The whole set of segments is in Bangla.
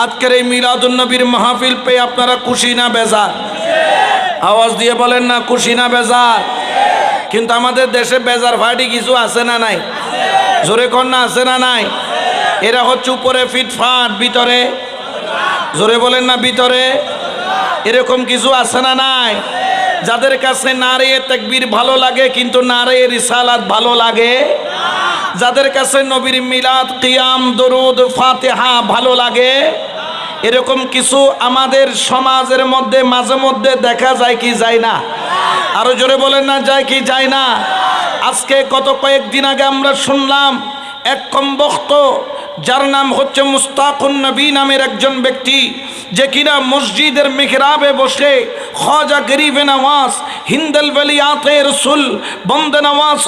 আজকের এই মিলাদুন নবীর মাহফিল পেয়ে আপনারা খুশি না বেজার? আওয়াজ দিয়ে বলেন না খুশি না বেজার? কিন্তু আমাদের দেশে বেজার ফাটি কিছু আছে না নাই? জোরে কোন না আছে না নাই? এরা হচ্ছে উপরে ফিটফাট, ভিতরে জোরে বলেন না ভিতরে এরকম কিছু আছে না নাই? যাদের কাছে নারে তাকবীর ভালো লাগে কিন্তু নারে রিসালাত ভালো লাগে, যাদের কাছে নবীর মিলাদ, কিয়াম, দরুদ, ফাতিহা ভালো লাগে, এরকম কিছু আমাদের সমাজের মধ্যে মাঝে মধ্যে দেখা যায় কি যায় না? আরো জোরে বলেন না যায় কি যায় না? আজকে গত কয়েকদিন আগে আমরা শুনলাম এক কমবখ্ত যার নাম হচ্ছে মুস্তাকুন নবী নামের একজন ব্যক্তি, যে কিনা মসজিদের মিহরাবে বসে খ্বাজা গরিবে নওয়াজ, হিন্দল ওয়ালিয়াতে রসুল, বন্দে নওয়াজ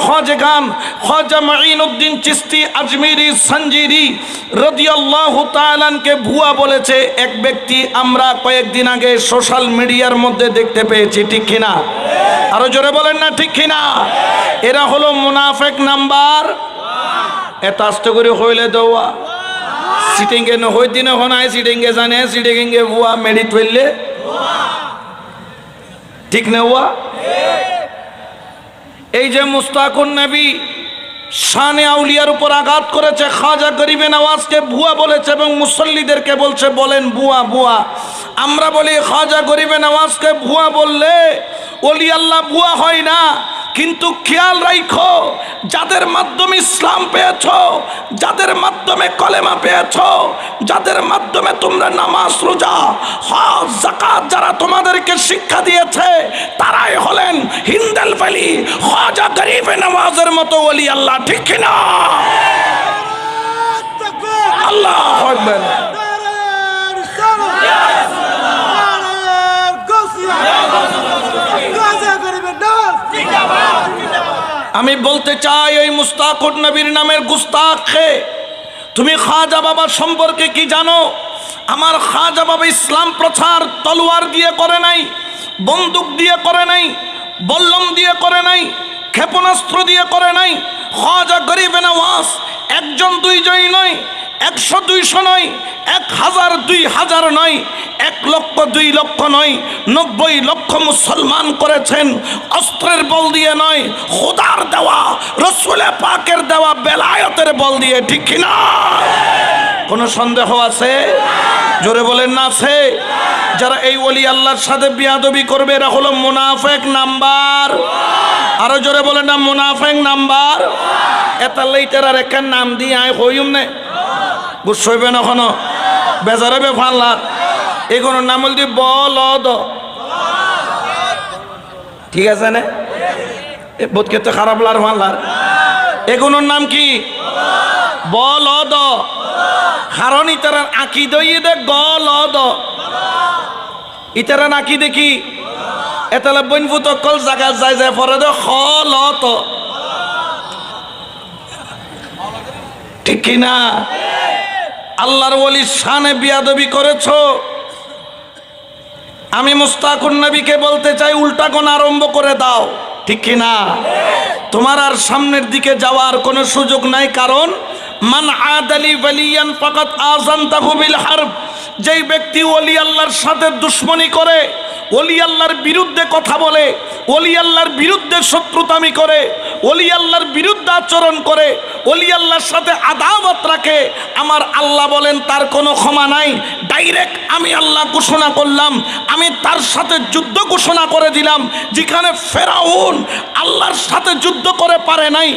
খ্বাজগান, খ্বাজা মাঈনুদ্দিন চিশতি আজমিরি সঞ্জিরি রাদিয়াল্লাহু তাআলা কে ভুয়া বলেছে এক ব্যক্তি আমরা কয়েকদিন আগে সোশ্যাল মিডিয়ার মধ্যে দেখতে পেয়েছি, ঠিক কিনা? আরো জোরে বলেন না ঠিক কিনা? এরা হলো মুনাফিক নাম্বার, এত আস্তে করে হইলে দেওয়া সিটিংয়ে নহই দিনে হনায় সিটিংয়ে জানে সিটিংয়ে ভুয়া মেডিট হইলে ঠিক না হুয়া? এই যে মুস্তাকুন নবী শানে আউলিয়ার উপর আঘাত করেছে, খাজা গরিবে নওয়াজকে ভুয়া বলেছে এবং মুসল্লিদেরকে বলছে বলেন ভুয়া ভুয়া। আমরা বলি খাজা গরিবে নওয়াজকে ভুয়া বললে ওলি আল্লাহ ভুয়া হয় না, কিন্তু খেয়াল রাখো যাদের মাধ্যমে ইসলাম পেয়েছো, যাদের মাধ্যমে কলেমা পেয়েছো, যাদের মাধ্যমে তোমরা নামাজ, রোজা, হজ, যাকাত যারা তোমাদেরকে শিক্ষা দিয়েছে তারাই হলেন হিন্দল ওয়ালি, খাজা গরিবে নওয়াজের মতো ওলি আল্লাহ, ঠিক কিনা? আল্লাহু আকবার। আমি বলতে চাই ওই মুস্তাকুন নবীর নামের গুস্তাখে, তুমি খাজা বাবা সম্পর্কে কি জানো? আমার খাজা বাবা ইসলাম প্রচার তলোয়ার দিয়ে করে নাই, বন্দুক দিয়ে করে নাই, বল্লম দিয়ে করে নাই, ক্ষেপণাস্ত্র দিয়ে করে নাই। খাজা গরিবে নওয়াজ একজন দুইজনই নয়, 100 200 নয়, 1000 2000 নয়, 1 লক্ষ 2 লক্ষ নয়, 90 লক্ষ মুসলমান করেছেন অস্ত্রের বল দিয়ে নয়, খোদার দেওয়া রসুলে পাকের দেওয়া বেলায়েতের বল দিয়ে, ঠিক কিনা? কোনো সন্দেহ আছে? জোরে বলেন না আছে? যারা এই ওলি আল্লাহর সাথে বিয়াদবি করবে এরা হলো মুনাফিক নাম্বার। আরো জোরে বলেন না মুনাফিক নাম্বার। এটা লেটার একটা নাম দিয়ে আয় হইম নে বুঝবে না কোনো বেজারে বে ফাল্লার এগুলোর নাম বলতে বলদ, ঠিক আছে না? বোধ করতে খারাপ লার ফাল্লার এগুলোর নাম কি? বলদ। কারণ ইতারা আঁকি দইয়ে দে গলদ, ইতারা নাকি দেখি এতালে বইনফুত কল জায়গা যায় যায় পরে দে হলত, ঠিক কিনা? আল্লাহর ওলির শানে বিয়াদবি করেছ। আমি মুস্তাকুন নবীকে বলতে চাই উল্টা কোন আরম্ভ করে দাও, ঠিক কিনা? তোমার আর সামনের দিকে যাওয়ার কোনো সুযোগ নাই, কারণ মান আদালি ওয়ালিয়ান ফাকাত আযানতাহু বিল হারব। যেই ব্যক্তি ওলি আল্লাহর সাথে দুশমনি করে, ওলি আল্লাহর বিরুদ্ধে কথা বলে, ওলি আল্লাহর বিরুদ্ধে শত্রুতামি করে, ওলি আল্লাহর বিরুদ্ধে আচরণ করে, ওলি আল্লাহর সাথে আদাওয়াত রাখে, আমার আল্লাহ বলেন তার কোনো ক্ষমা নাই। ডাইরেক্ট আমি আল্লাহ ঘোষণা করলাম, আমি তার সাথে যুদ্ধ ঘোষণা করে দিলাম। যেখানে ফেরাউন আল্লাহর সাথে যুদ্ধ করে পারে নাই,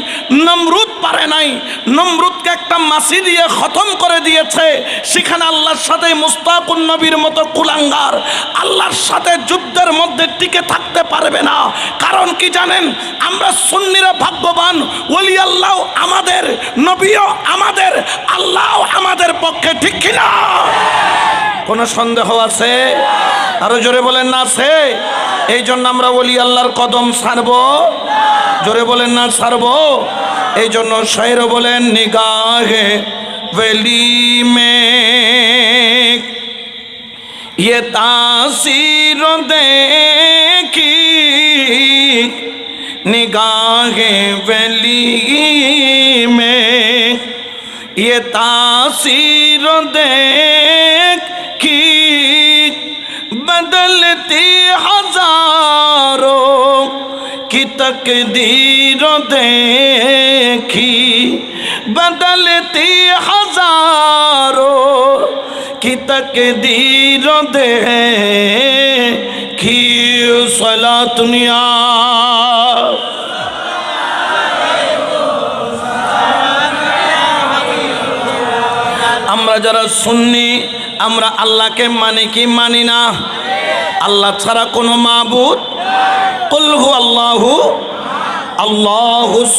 নমরুদ পারে নাই, নমরুদকে একটা মাছি দিয়ে খতম করে দিয়েছে, সেখানে আল্লাহর সাথে মুস্তাকুন নবীর মতো কুলাঙ্গার আল্লাহর সাথে যুদ্ধের মধ্যে টিকে থাকতে পারবে না। কারণ কি জানেন? আমরা সুন্নিরা ভাগ্যবান, ওলি আল্লাহ আমাদের, নবীও আমাদের, আল্লাহ আমাদের পক্ষে, ঠিক কিনা? কোনো সন্দেহ আছে? আরো জোরে বলেন না আছে? এই জন্য আমরা ওলি আল্লাহর কদম ছাড়বো, জোরে বলেন না ছাড়বো। এই জন্য শায়ের বলেন নিগাহে ওলি মে ये तासीर देखी निगाहे वली में, ये तासीर देखी बदलती हजारों की तकदीर देखी, बदलती हजारों की तकदीर देखी। सलातुनिया আমরা যারা সুন্নি আমরা আল্লাহকে মানি কি মানি না? আল্লাহ ছাড়া কোনো মাবুদ। কুল হু আল্লাহু আল্লাহুস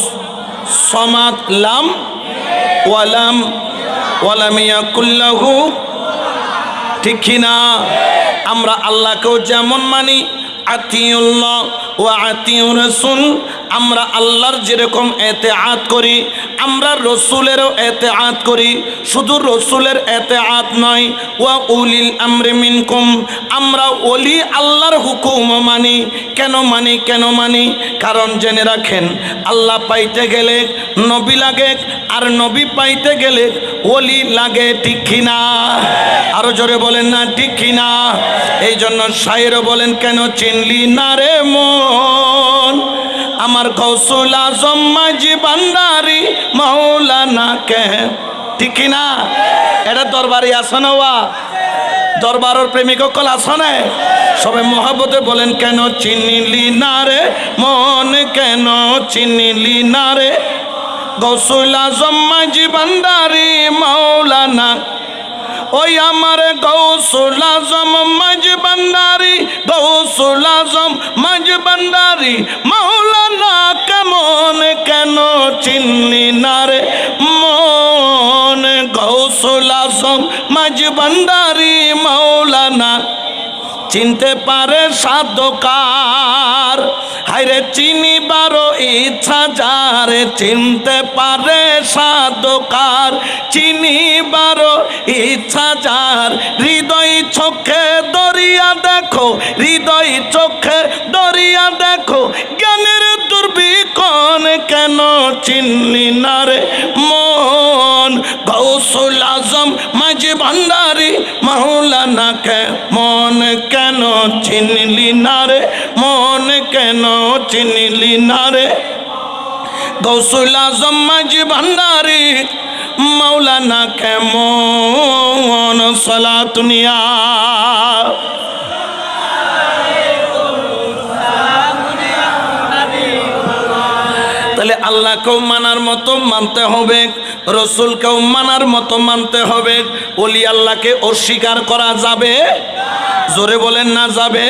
সামাদ লাম ওয়ালাম ওয়ালাম ইয়াকুল লাহু, ঠিক কি না? আমরা আল্লাহকেও যেমন মানি আতিউল্লাহ ওয়া আতিউর রাসূল, আমরা আল্লাহর যেরকম এতেআত করি আমরা রসুলেরও এতেআত করি। শুধু রসুলের এতেআত নয়, ওয়া উলিল আমরি মিনকুম, আমরা ওলি আল্লাহর হুকুম মানি। কেন মানি? কেন মানি? কারণ জেনে রাখেন, আল্লাহ পাইতে গেলে নবী লাগে, আর নবী পাইতে গেলে ওলি লাগে, ঠিক কিনা? আরো জোরে বলেন না ঠিক কিনা? এই জন্য শায়েরও বলেন, কেন চিনলি না রে মন আমার গৌসুল আজম মাঝি ভান্ডারি মাওলানা কে, ঠিক কিনা? এটা দরবারি আসনে, ওয়া দরবারের প্রেমিক কল আসনে, সবাই মহাব্বতে বলেন, কেন চিনিলি না রে মন, কেন চিনিলি না রে গৌসুল আজম মাঝি ভান্ডারি মাওলানা। ওই আমার গৌসুল আজম মাঝ ভান্ডারি, গৌসুল আজম মাঝ ভান্ডারি মাওলানা কেমন, কেন চিনলি না রে মন গৌসুল আজম মাঝ ভান্ডারি মাওলানা। চিনতে পারে সাধকার, হায়রে চিনিবারও ইচ্ছা যারে, চিনতে পারে সাধকার চিনিবারও ইচ্ছা যার। হৃদয় চোখে দরিয়া দেখো, হৃদয় চোখে দরিয়া দেখো, জ্ঞানের দুর্বিকণ কেন চিনলি না রে মন গৌসুল আজম মাঝি ভান্ডারি মাওলানা কে মন, কেন চিনলি না রে মন, কেন চিনলি না রে গৌসুল আজম মাঝি ভান্ডারি মাওলানা কেমন। সালাতুনিয়া তাহলে আল্লাহকেও মানার মতো মানতে হবে, রসুলকেও মানার মতো মানতে হবে। ওলি আল্লাহকে অস্বীকার করা যাবে? জোরে বলেন না যাবে?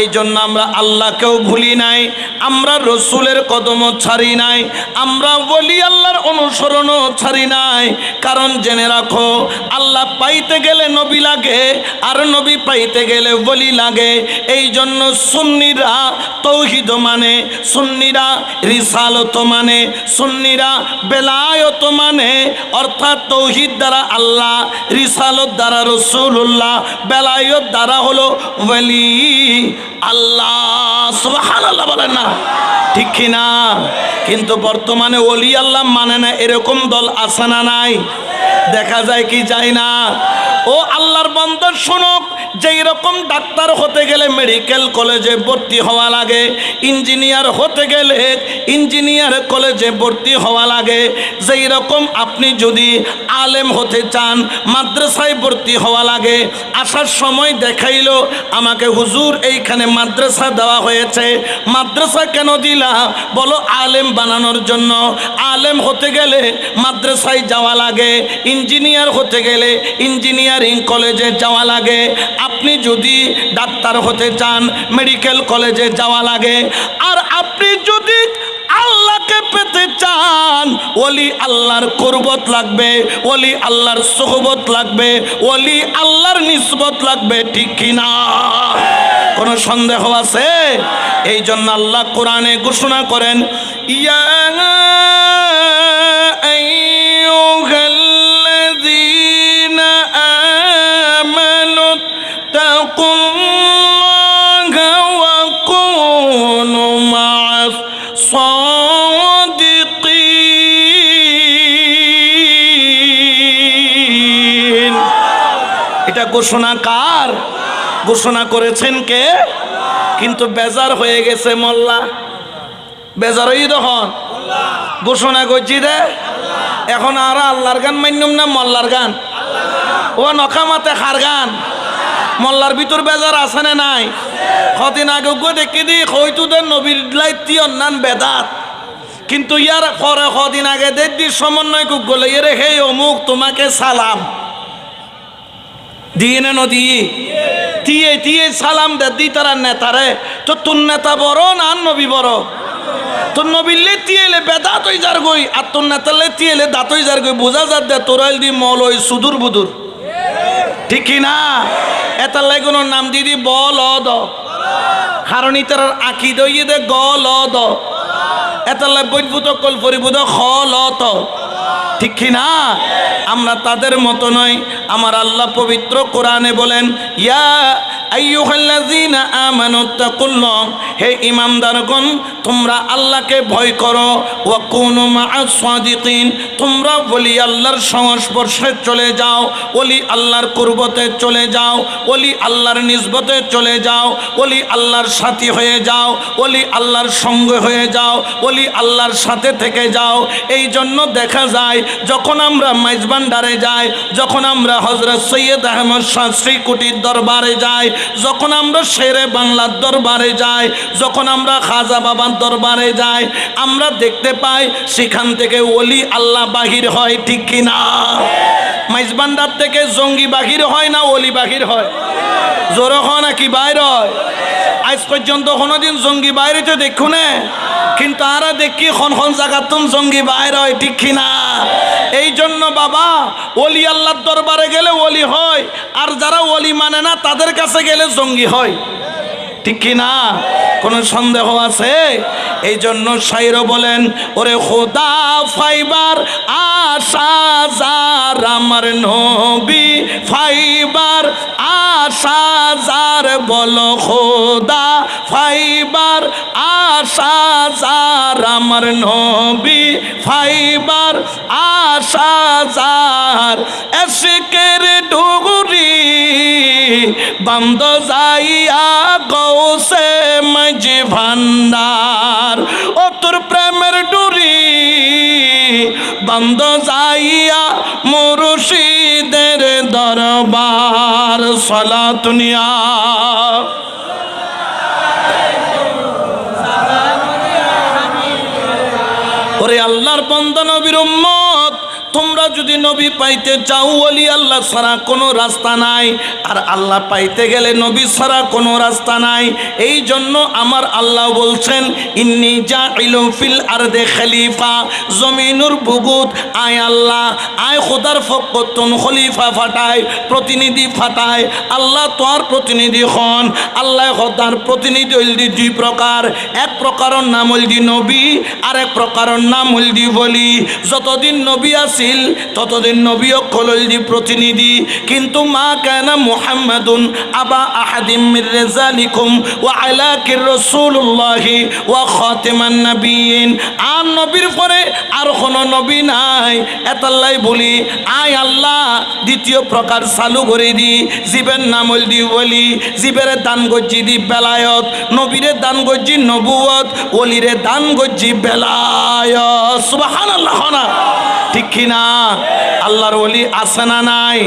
এই জন্য আমরা আল্লাহকেও ভুলি নাই, আমরা রসুলের কদমও ছাড়ি নাই, আমরা ওলি আল্লাহর অনুসরণও ছাড়ি নাই। কারণ জেনে রাখো, আল্লাহ পাইতে গেলে নবী লাগে, আর নবী পাইতে গেলে ওলি লাগে। এই জন্য সুন্নিরা তৌহিদ মানে, সুন্নিরা রিসালত মানে, সুন্নিরা বেলায়ত মানে। অর্থাৎ তৌহিদ দ্বারা আল্লাহ, রিসালত দ্বারা রসুল্লাহ, বেলায়ত দ্বারা হলো ওলি আল্লাহ। সুবহানাল্লাহ বলেন না ঠিক কিনা? কিন্তু বর্তমানে ওলি আল্লাহ মানে না এরকম দল আছে না নাই? দেখা যায় কি যায় না? ও আল্লাহর বান্দা শোনো, যেই রকম ডাক্তার হতে গেলে মেডিকেল কলেজে ভর্তি হওয়া লাগে, ইঞ্জিনিয়ার হতে গেলে ইঞ্জিনিয়ার কলেজে ভর্তি হওয়া লাগে, যেই রকম আপনি যদি আলেম হতে চান মাদ্রাসায় ভর্তি হওয়া লাগে। আসার সময় দেখাইলো আমাকে, হুজুর এইখানে মাদ্রাসা দেওয়া হয়েছে। মাদ্রাসা কেন দিলা? বলো আলেম বানানোর জন্য। আলেম হতে গেলে মাদ্রাসায় যাওয়া লাগে, ইঞ্জিনিয়ার হতে গেলে ইঞ্জিনিয়ারিং কলেজে যাওয়া লাগে। আপনি যদি ডাক্তার হতে চান মেডিকেল কলেজে যাওয়া লাগে। আর আপনি যদি আল্লাহকে পেতে চান, ওলি আল্লাহর কুরবত লাগবে, ওলি আল্লাহর সোহবত লাগবে, ওলি আল্লাহর নিসবত লাগবে, ঠিক কিনা? কোনো সন্দেহ আছে? এই জন্য আল্লাহ কোরআনে ঘোষণা করেন, ইয়া আইয়ুহাল্লাযীনা আমানু তাকুল্লাহা ওয়া কুনু মা'আস সাদিকিন। এটা ঘোষণা কার? ঘোষণা করেছেন কে? কিন্তু বেজার হয়ে গেছে মোল্লা। বেজার হই তখন ঘোষণা করছি দে এখন আর আল্লাহর গান মান্যম না মোল্লার গান? ও নখামাতে খার গান। মোল্লার ভিতর বেজার আছে না নাই? কদিন আগে দেখি দি হয়তো নবীর লাইতি অন্যান বেদাত, কিন্তু ইয়ার পরে কদিন আগে দেখি সমন্বয় গলে এরে হে অমুক তোমাকে সালাম দিয়ে না নদী দিয়ে দিয়ে সালাম দে দি তারা নেতারে। তো তোর নেতা বড় না নবী বড়? তোর নবীর লেতি এলে বেদাত হয়ে যার গই, আর তোর নেতার লেতি এলে দাঁত হয়ে যার গই। বোঝা যার দে তোরাইল দি মল ওই সুদূর বুদুর, ঠিক কি না? এটার লাগুনোর নাম দিদি বল দ, কারণ ইতার আঁকি দইয়ে দে গল দ, এটার লাই বৈভূত কল পরিভূত খল ত, ঠিক কি না? আমরা তাদের মতো নয়। আমার আল্লাহ পবিত্র কোরআনে বলেন, ইয়া আইয়ুহাল্লাযীনা আমানুত্তাকুল্লাহ, হে ঈমানদারগণ তোমরা আল্লাহকে ভয় করো। ওয়া কুনু মা'আস সাদিকিন, তোমরা ওলি আল্লাহর সংস্পর্শে চলে যাও, ওলি আল্লাহর কুরবতে চলে যাও, ওলি আল্লাহর নিসবতে চলে যাও, ওলি আল্লাহর সাথী হয়ে যাও, ওলি আল্লাহর সঙ্গ হয়ে যাও, ওলি আল্লাহর সাথে থেকে যাও। এই জন্য দেখা যায় যখন আমরা মাইজবান্ডারে যাই, যখন আমরা হযরত সৈয়দ আহমদ শাহ শ্রীকুটির দরবারে যাই, যখন আমরা শেরে বাংলার দরবারে যাই, যখন আমরা খাজা বাবার দরবারে যাই, আমরা দেখতে পাই সেখান থেকে ওলি আল্লাহ বাহির হয়, ঠিক কিনা? মাইজবান্ডার থেকে জঙ্গি বাহির হয় না ওলি বাহির হয়? জোরে হয় নাকি বাইর হয়? আজ পর্যন্ত কোনোদিন জঙ্গি বাইরে তো দেখো না, কিন্তু আরা দেখি খন জায়গাতুন জঙ্গি বাইর হয়, ঠিক কিনা? এই জন্য বাবা ওলি আল্লাহর দরবারে গেলে ওলি হয়, আর যারা ওলি মানে না তাদের কাছে গেলে জঙ্গি হয়, ঠিক কিনা? কোনো সন্দেহ আছে? এই জন্য শাইর বলেন, ওরে খোদা ফাইবার আশা যার আমার নবী ফাইবার আশা যার, বলো খোদা ফাইবার আশা যার আমার নবী ফাইবার আশা যার, এশকের ডুগুরি বন্ধ যাইয়া গৌসে মাঝ ভান্ডার, ও তোর প্রেমের ডুরি বন্ধ যাইয়া মুর্শিদের দরবার। সালাতুনিয়া ওরে আল্লাহর বান্দা নবীর উম্মত, তোমরা যদি নবী পাইতে চাও ওলি আল্লাহ ছাড়া কোনো রাস্তা নাই, আর আল্লাহ পাইতে গেলে নবী ছাড়া কোনো রাস্তা নাই। এই জন্য আমার আল্লাহ বলছেন, ইন্নী জাইলু ফিল আরদে খলিফা, জমিনুর বুগুত আয় আল্লাহ আয় খোদার ফকতুন খলিফা ফাটায়, প্রতিনিধি ফাটায়। আল্লাহ তোর প্রতিনিধি হন। আল্লাহ খোদার প্রতিনিধি হইল দুই প্রকার, এক প্রকারের নাম হইল নবী, আর এক প্রকারের নাম হইল বলি। যতদিন নবী আছিল ততদিন নবী কলল দি প্রতিনিধি, কিন্তু মা কানা মুহাম্মাদুন আবা আহাদিম মির রিজালিকুম ওয়া আলাকির রাসূলুল্লাহি ওয়া খাতিমান নবিয়িন। আর নবীর পরে আর কোনো নবী নাই। এতাল্লাই বলি আয় আল্লাহ দ্বিতীয় প্রকার চালু করে দি, জীবের নাম হইল দি ওলি, জীবের দান গজ্জি দি বেলায়ত, নবীরে দান গজ্জি নবুয়ত, ওলিরে দান গজ্জি বেলায়ত। সুবহানাল্লাহ না, ঠিক কিনা? আল্লাহর ওলি আছে না নাই?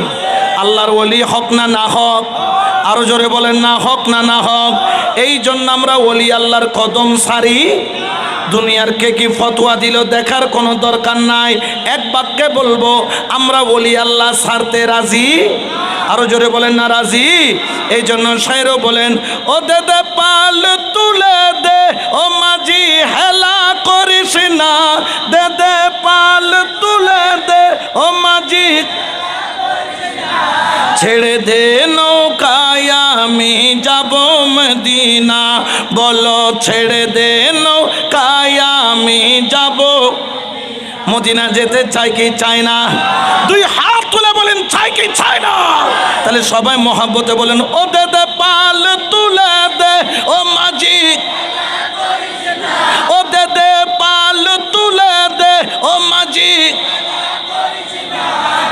আল্লাহর ওলি হক না না হক? আরো জোরে বলেন না হক না না হক? এই জন্য আমরা ওলি আল্লাহর কদম সারি। দুনিয়ার কে কি ফতোয়া দিল দেখার কোনো দরকার নাই। এক বাক্যে বলবো, আমরা ওলি আল্লাহ ছাড়তে রাজি। আরো জোরে বলেন না রাজি? এই জন্য শায়রও বলেন, ও দে দে পাল তুলে দে ও মাঝি হেলা করিস না, দে দে পাল তুলে দে ও মাঝি ছেড়ে দে নৌকায় আমি যাব মদিনা, বলো ছেড়ে দে নৌকায় আমি যাব মদিনা। যেতে চাই কি চাই না? দুই হাত তুলে বলেন চাই কি চাই না? তাহলে সবাই মহব্বতে বলেন, ও দে দে পাল তুলে দে ও মাঝি, ও দে দে পাল তুলে দে ও মাঝি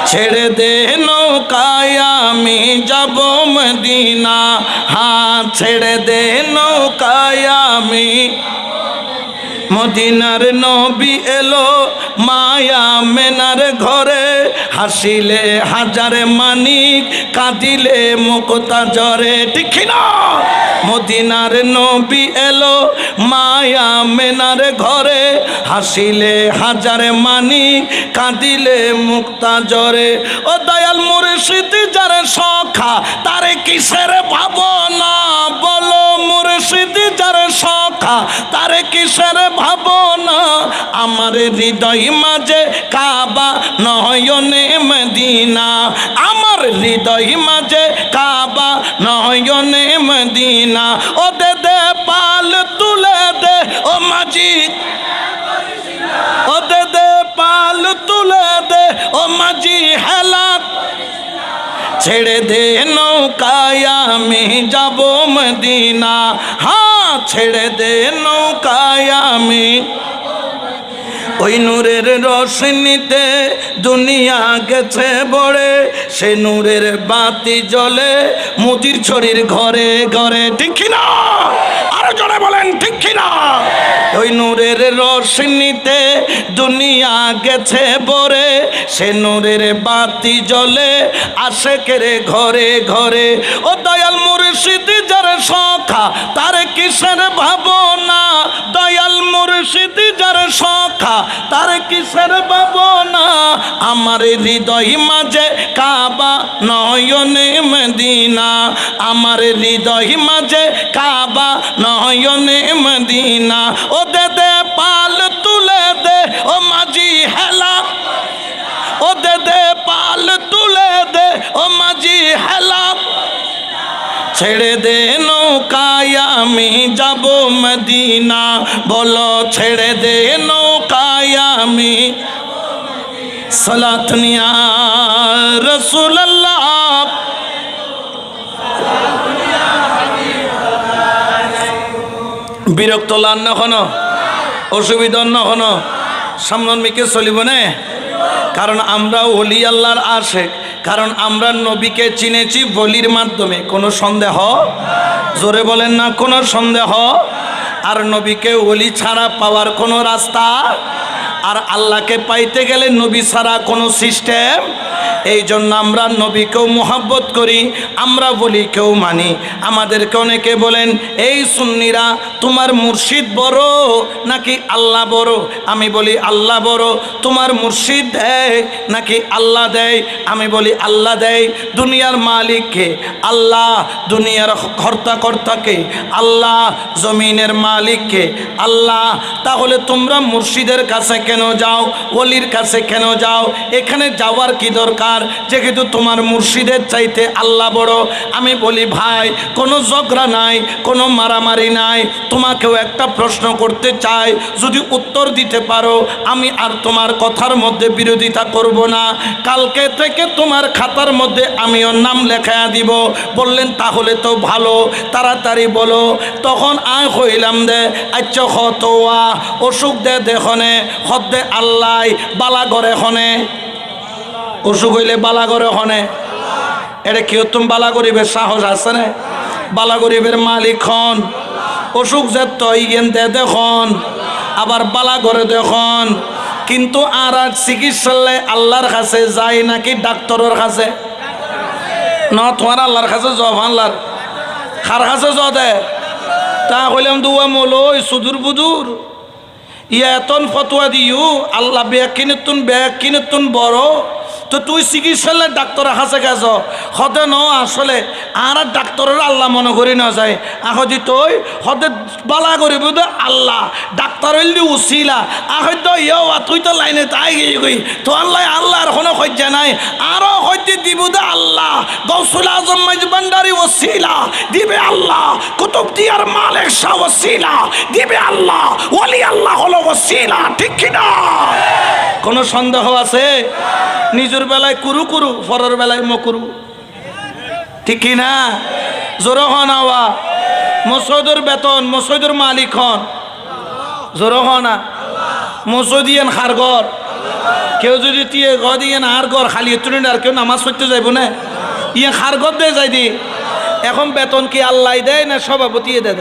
ছেড়ে দে নৌকায় আমি যাব মদিনা, হাত ছেড়ে দে নৌকায় আমি। মদিনার নবী এলো মায়া মেনার ঘরে, হাসিলে হাজার মানিক কাঁদিলে মুক্তা জরে, ঠিক না? মদিনার নবী এলো মায়া মেনার ঘরে, হাসিলে হাজার মানিক কাঁদিলে মুক্তা জরে। ও দয়াল মুর্শিদ যার সখা তারে কিসের ভাবনা, বলো মুর্শিদ যার সখা তারে কিসের ভাবনা। আমার হৃদয় মাঝে কাবা নয়নে মদিনা, আমার হৃদয় মাঝে কাবা নয়নে মদিনা। ও দে দে পাল তুলে দে ও মাঝি, ও দে দে পাল তুলে দে ও মাঝি হেলা। ছেড়ে দে নৌকায় আমি যাব মদিনা, হ্যাঁ ছেড়ে দে নৌকায় আমি। ওই নূরের রোশনীতে দুনিয়া গেছে বড়ে, সে নূরের বাতি জ্বলে মুদির ছড়ির ঘরে ঘরে, ঠিক না? আরো জোরে বলেন ঠিক না? ওই নূরের রোশনীতে দুনিয়া গেছে বড়ে, সে নূরের বাতি জ্বলে আশেকের ঘরে ঘরে। ও দয়াল মুর্শিদ যার সখা তার কিসের ভাবনা, দয়াল মুর্শিদ যার সখা তার কিসের ভাবনা। আমার হৃদয় মাঝে কাবা নয়নে মদিনা, আমার হৃদয় মাঝে কাবা নয়নে মদিনা। ও দে দে পাল তুলে দে ও মাঝি হেলা, ও দে দে পাল তুলে দে ও মাঝি হেলা। ছেড়ে দে নৌকায় আমি যাব মদিনা, বলো ছেড়ে দে নৌকায় আমি। সালাতুন ইয়া রাসূলুল্লাহ, বিরক্ত লান না হন, অসুবিধা না হন, সামনের মিকে চলিব না। কারণ আমরা ওলি আল্লাহর আশেক, কারণ আমরা নবীকে চিনেছি বলির মাধ্যমে। কোনো সন্দেহ? জোরে বলেন না কোনো সন্দেহ? আর নবীকে ওলি ছাড়া পাওয়ার কোনো রাস্তা, আর আল্লাহকে পাইতে গেলে নবী ছাড়া কোনো সিস্টেম। এই জন্য আমরা নবীকেও মোহাব্বত করি, আমরা বলি কেউ মানি। আমাদেরকে অনেকে বলেন এই সুন্নিরা তোমার মুর্শিদ বড় নাকি আল্লাহ বড়? আমি বলি আল্লাহ বড়। তোমার মুর্শিদ দেয় নাকি আল্লাহ দেয়? আমি বলি আল্লাহ দেয়। দুনিয়ার মালিককে আল্লাহ, দুনিয়ার কর্তা কর্তাকে আল্লাহ, জমিনের মালিককে আল্লাহ। তাহলে তোমরা মুর্শিদের কাছে কেন যাও, ওলির কাছে কেন যাও? এখানে যাওয়ার কি দরকার? যেহেতু তোমার মুর্শিদের চাইতে আল্লাহ বড়। আমি বলি ভাই কোনো ঝগড়া নাই, কোনো মারামারি নাই। তোমাকেও একটা প্রশ্ন করতে চাই, যদি উত্তর দিতে পারো আমি আর তোমার কথার মধ্যে বিরোধিতা করব না। কালকে থেকে তোমার খাতার মধ্যে আমিও নাম লেখায়া দিব। বললেন তাহলে তো ভালো, তাড়াতাড়ি বলো। তখন আয় হইলাম দে আচ্ছা হতোয়া অসুখ দে দেখনে হদ দে আল্লাহ বালা করে হনে, অসুখ হইলে বালা করে হনে। এটা কেউ তুমি বালা গরিবের সাহস আছে না? বালা গরিবের মালিক হন। অসুখ যে তৈ গেন দে দেখুন, আবার বালা করে দেখুন। কিন্তু আর চিকিৎসালয় আল্লাহর কাছে যায় নাকি ডাক্তারের কাছে? ন তোমার আল্লাহর কাছে জব, আল্লাহর খার কাছে জ দে। তা কইলাম দুয়া মলই সুদূর বুদুর ইয়া এতন ফতোয়া দিও আল্লাহ বেয়াকিনতুন বড়। তো তুই চিকিৎসালয় ডাক্তারের কাছে গেছ হতে ন আসলে আর ডাক্তারের আল্লাহ মনে করি না যায়। আহদি তুই হতে বালা করিব তো আল্লাহ ডাক্তার হইলি উচিলা আহদ ইয়া তুই তো লাইনে তাই গই তো আল্লাহ আল্লাহর কোনো সহ্য নাই। আরো সহ্য দিব দে আল্লাহ। গৌসুল আজম মাইজবান্ডারি ওসিলা দিবে আল্লাহ, কুতুবদিয়ার মালিক শাহ ওসিলা দিবে আল্লাহ, ওলি আল্লাহ হলো ওসিলা, ঠিক কি না? কোনো সন্দেহ আছে? নিজের বেলায় কুরু কুরু, পরের বেলায় মকুরু, ঠিক কি না? জোর হন আওয়া মসজিদের বেতন মসজিদের মালিক হন, জোর হনা মসজিদিয়ান খারগর কেউ যদি টিয়ে ঘর দিয়ে না আর ঘর খালি তুলেন আর কেউ নামাজ পড়তে যাইব না ইয়ে খার ঘর দিয়ে যাই দি এখন বেতন কি আল্লাহ দেয় না সভাপতি দেয়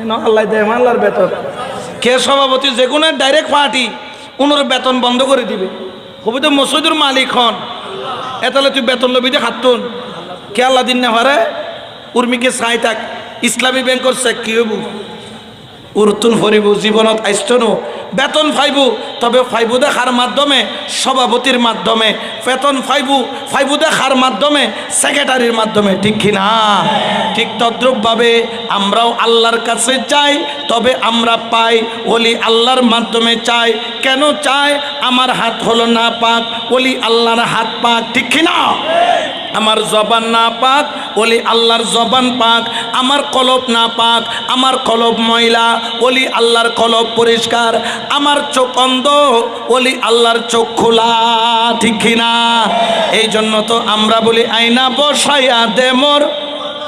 না আল্লাহ দেয় আল্লাহর বেতন কে সভাপতি যে কোনো ডাইরেক্ট পার্টি ওনার বেতন বন্ধ করে দিবে কবি তো মসজিদের মালিক হন এতালে তুই বেতন লবি দিয়ে খাতুন কে আল্লাহ দিন না পারে উর্মিকে চাই থাক ইসলামী ব্যাংকর চেক কি হব উরতুন ফরিব জীবনত আইস্তনো বেতন ফাইবু তবে ফাইবু দেখার মাধ্যমে সভাপতির মাধ্যমে বেতন ফাইবু দেখার মাধ্যমে সেক্রেটারির মাধ্যমে ঠিক কিনা ঠিক তদ্রুপভাবে আমরাও আল্লাহর কাছে চাই তবে আমরা পাই ওলি আল্লাহর মাধ্যমে চাই কেন চাই আমার হাত হলো না পাক ওলি আল্লাহর হাত পাক ঠিক কিনা আমার জবান না পাক ওলি আল্লাহর জবান পাক আমার কলব না পাক আমার কলব ময়লা ওলি আল্লাহর কলব পরিষ্কার আমার চোখ অন্ধ ওলি আল্লাহর চোখ খোলা ঠিক কিনা এই জন্য তো আমরা বলি আয়না বসাইয়া দে মোর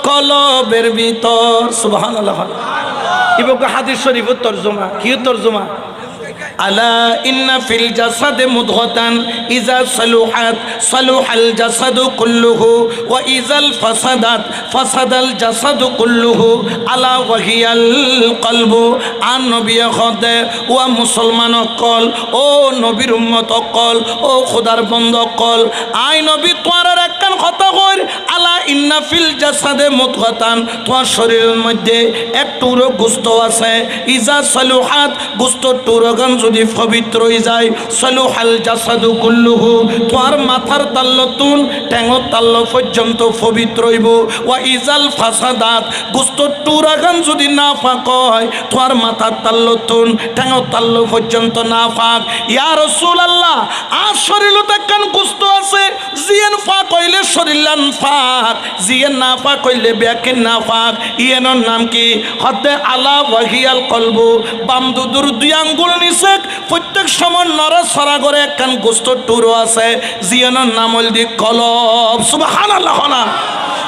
কলবের ভিতর সুবহানাল্লাহ ইবুকে হাদিস শরীফের তরজমা কি তরজমা আলা ইন্না ফিল জাসাদে মুদগাতান ইজা সালুহাত সালুহাল জাসাদু কুল্লুহু ওয়া ইজাল ফাসাদাত ফাসাদাল জাসাদু কুল্লুহু আলা ওয়াহিয়াল কলবু আন নবী খদে ওয়া মুসলমান কল ও নবীর উম্মত কল ও খোদার বন্ধ কল আই নবী তোমার একখান কথা কই আলা ইন্না ফিল জাসাদে মুদগাতান তোমার শরীরের মধ্যে এক টুকরো গোশত আছে ইজা সালুহাত গোশত টুকরোগান যদি পবিত্র হয়ে যায় সালুহাল জাসাদু কুল্লুহু তোমার মাথার তাল্লতুন ঠ্যাঙর তাল্ল পর্যন্ত পবিত্র হইব ওয়া ইজাল ফাসাদাত গোশত টুকরাগান যদি না পাক হয় তোমার মাথার তাল্লতুন ঠ্যাঙর তাল্ল পর্যন্ত না পাক ইয়া রাসূলুল্লাহ আর শরীরত একখান গোশত আছে জিয়ান পাক হইলে শরীরান পাক জিয়ান না পাক হইলে ব্যাকেন না পাক ইয়েনর নাম কি হদে আলা ওয়াহিয়াল কলবু বাম দুদুর দুই আঙ্গুল নিচে প্রত্যেক সময় নড়াচড়া করে একখান গোস্ত টুরো আছে জিয়ানোর নাম হল দি কলব সুবহানাল্লাহ না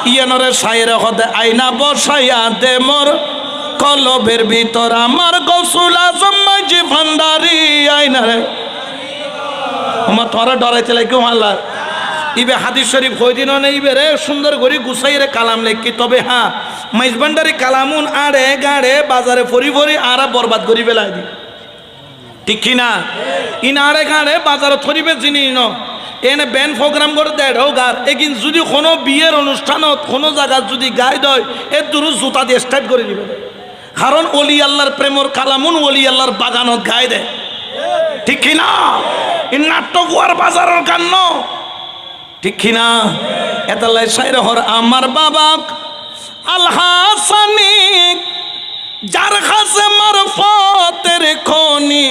ইয়ানোরে সাইরে হদে আয়না বসাইয়া দে মোর কলবের ভিতর আমার গৌসুল আজম মাঝি ভান্ডারি আয়নারে আমার তোরা ডরাইতে লাগে আল্লাহ ইবে হাদিস শরীফ কইদিন নেই রে সুন্দর করে গুছাই রে কালাম লেখি তবে হ্যাঁ মাইজ ভান্ডারি কালামুন আড়ে গাড়ে বাজারে ফরি ফরি আর বরবাদ করি বেলাই দি ঠিক কিনা ইনারে গাড়ে বাজারে থরিবে জিনিস ন এনে ব্যান্ড প্রোগ্রাম করে দেয় গার একিন যদি কোনো বিয়ের অনুষ্ঠানত কোনো জায়গা যদি গাই দেয় এর দূর জুতা দিয়ে স্টার্ট করে দিবে কারণ অলি আল্লাহর প্রেমর কালামুন অলি আল্লাহর বাগানত গাই দেয় ঠিক কিনা ই নাটক আর বাজারের গান ন ঠিক কিনা এতালাই সাইরে হর আমার বাবাক আল হাসানি যার কাছে মারফতের খনি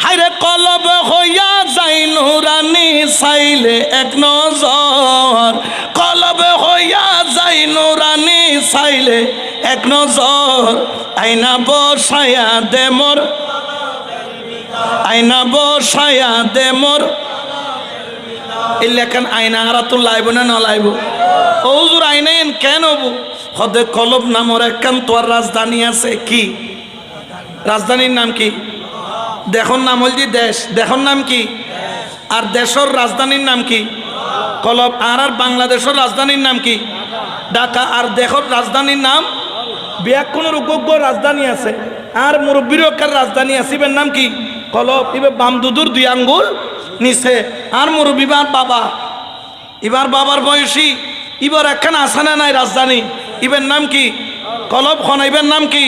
হায়রে কলব হইয়া যাই নুরানি চাইলে এক নজর কলব হইয়া যাই নুরানি চাইলে এক নজর আয়না বসায়া দে মোর আয়না বসায়া দে মোর এই লেখান আয়না হারা তো লাইব না না লাইব ওজুর আইনাইন কেন হবো হদে কলব নামর একখান তোর রাজধানী আছে কি রাজধানীর নাম কি দেখুন নাম হল যে দেশ দেখুন নাম কি আর দেশের রাজধানীর নাম কি কলব আর আর বাংলাদেশের রাজধানীর নাম কি ঢাকা আর দেশের রাজধানীর নাম ব্যাকুণের উগ্র রাজধানী আছে আর মুরব্বীর একটা রাজধানী আছে ইবের নাম কি কলব ইবে বাম দুদুর দুই আঙ্গুল নিচে আর মুরব্বীবার বাবা এবার বাবার বয়সী এবার একখান আসানা নাই রাজধানী ইবের নাম কি কলব খন ইবের নাম কি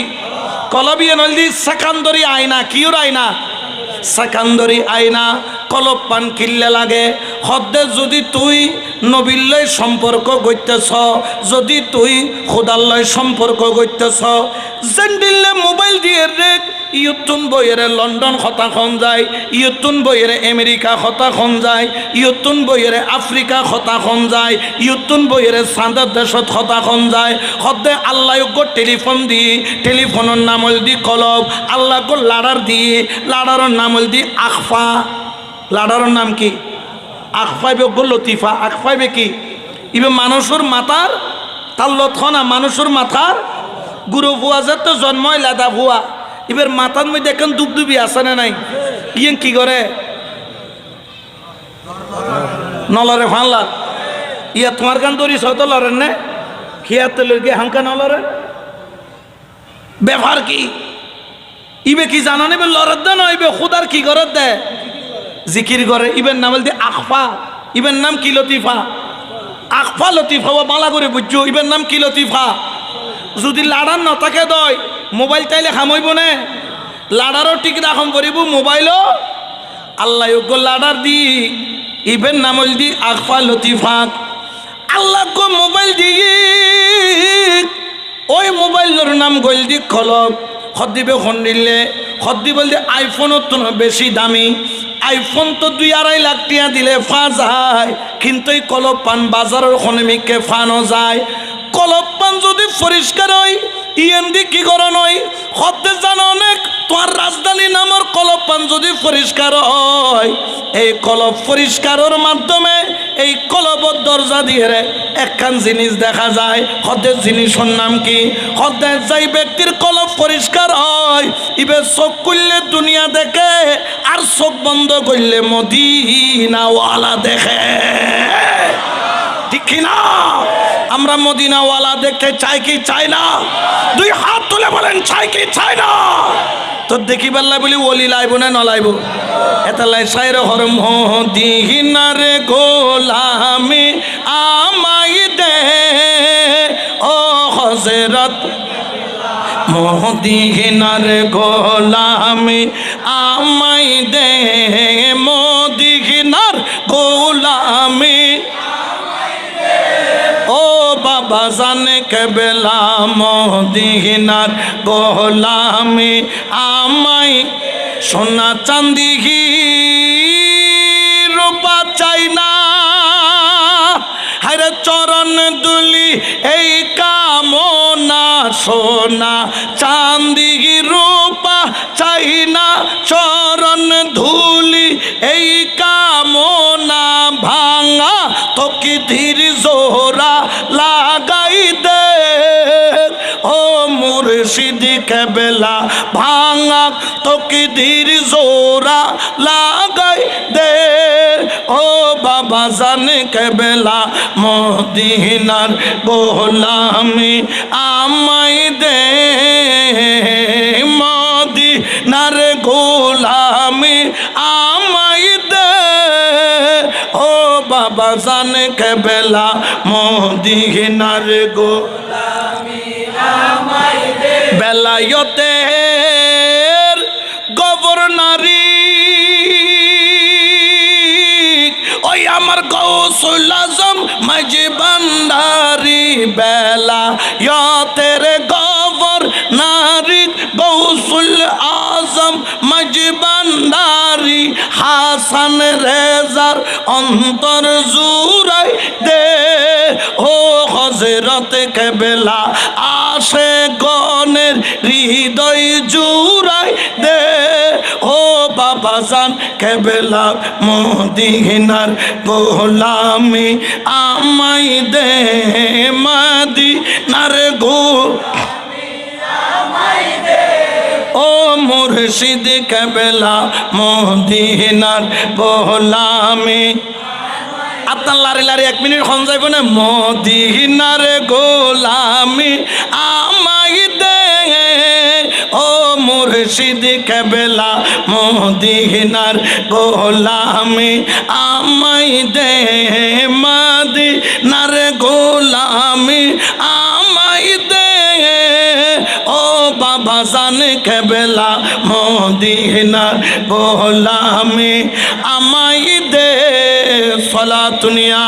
কলবিয়ে নলদি সেকান্দরি আয়না কিউর আয়না সেকান্দরি আয়না কলব পান কিল্লে লাগে হদ্দে যদি তুই নবীল্লয় সম্পর্ক করতেছ যদি তুই খোদাল্লয় সম্পর্ক করতেছ জেন্ডিল্লে মোবাইল দিয়ে রেখ ইয়তুন বইয়ের লন্ডন হতাখন যায় ইয়তুন বইয়ের আমেরিকা হতাখন যায় ইয়তুন বইয়ের আফ্রিকা হতাখন যায় ইয়তুন বইয়ের সাঁদার দেশত হতাখন যায় হদ্দে আল্লাহ টেলিফোন দিয়ে টেলিফোনের নাম হল দি কলব আল্লাহ গো লাড়ার দিয়ে লাড়ার নাম হল দি আখফা লাড়ার নাম কি আখফাইবে গো লতিফা আখফাইবে কি ইবে মানুষের মাথার তাল্লত খনা মানুষের মাথার গুরু ভুয়া যে তো জন্মই লাদা ভুয়া এবার মাথার মধ্যে এখন দুবদুবি আছে না নাই ইয়ে কি করে নলরে ফানলা ইয়া তোমার কান দরি সত লরেন না খিয়াতে লইকে হামকা নলরে ব্যাপার কি ইবে কি জানো নেবে লরের দে নইবে খুদার কি করে দে জিকির করে ইবের নাম বলতে আখফা ইবের নাম কি লতিফা আখফা লতিফা ও বালা করে বুঝছো ইবের নাম কি লতিফা যদি লাড়ার নতাকে দয় মোবাইল তাইলে খামইব না লাড়ারও ঠিক রাখম করিব মোবাইলও আল্লাহ লাড়ার দি ইবের নাম হল দি আখফা লতিফা আল্লাহ কো মোবাইল দি ওই মোবাইলের নাম গইল দি কলব খদ্দিবে খন্ডিলে খদ্দি বলতে আইফোনের তো বেশি দামি আইফোন তো 2-2.5 লাখ টাকা দিলে ফা যায় কিন্তু এই কলব পান বাজারের খনেমিকে ফানো যায় কলব পান যদি পরিষ্কার হয় ইএনডি কি করে নয় খদ্দে জানো অনেক তোমার রাজধানী নামের কলব পান যদি পরিষ্কার হয় এই কলব পরিষ্কারের মাধ্যমে এই কলবর দরজা দিয়ে একখান জিনিস দেখা যায় খদ্দের জিনিসের নাম কি খদ্দের যাই ব্যক্তির কলব পরিষ্কার হয় ইবে চোখ খুললে দুনিয়া দেখে আর চোখ বন্ধ করলে মদিনাওয়ালা দেখে ঠিক কিনা আমরা মদিনাওয়ালা দেখতে চাই কি চাই না দুই হাত তুলে বলেন চাই কি চাই না তো দেখি বেল্লা বলি ওলি লাইব না নলাইব এতালাই সাইর হর মদিনার গোলামি আমাই দে ও হযরত মদিনার গোলামি আমাই দে মদিনার গোলামি ও বাবা জানে কেবেলা মদিনার গোলামি আমাই সোনা চাঁদি রূপা চাই না হায়রে চরণ দুলি এই কামনা সোনা চাঁদি রূপা চাই না চরণ ধুলি এই কামনা ভাঙা তোকে ধীর জোরা লাগাই দে ও মুর্শিদ কেবেলা ভাঙা তোকে ধীর জোরা লাগাই দে ও বাবা জানে কেবেলা মদিনার গোলামি আমাই দে মদিনার গোলামি আমাই দে ও বাবা জানে কেবেলা মদিনার গোলামি আমাই দে বেলায়েতের গভর্নরি ওই আমার গৌসুল আজম মাঝি ভান্ডারি বেলায়েতের গভর্নরি গৌসুল আজম মাঝি ভান্ডারি হাসান রেজার অন্তর জুড়াই দে ও হযরত কেবেলা আসে গনের হৃদয় জুড়াই দে ও বাবা জান কেবেলা মদিনার গোলামি আমাই দে মদিনার গোলামি আমাই দে ও মুর্শিদ কেবেলা মদিনার গোলামি আপনার লারে লারে 1 মিনিট খন যাইব না মদিনার গোলামি আমাই দে ও মুর্শিদ কেবেলা মদিনার গোলামি আমাই দে মদিনার গোলামি আমাই দে ও বাবা জানে কেবেলা মদিনার গোলামি আমাই দে সলাতুনিয়া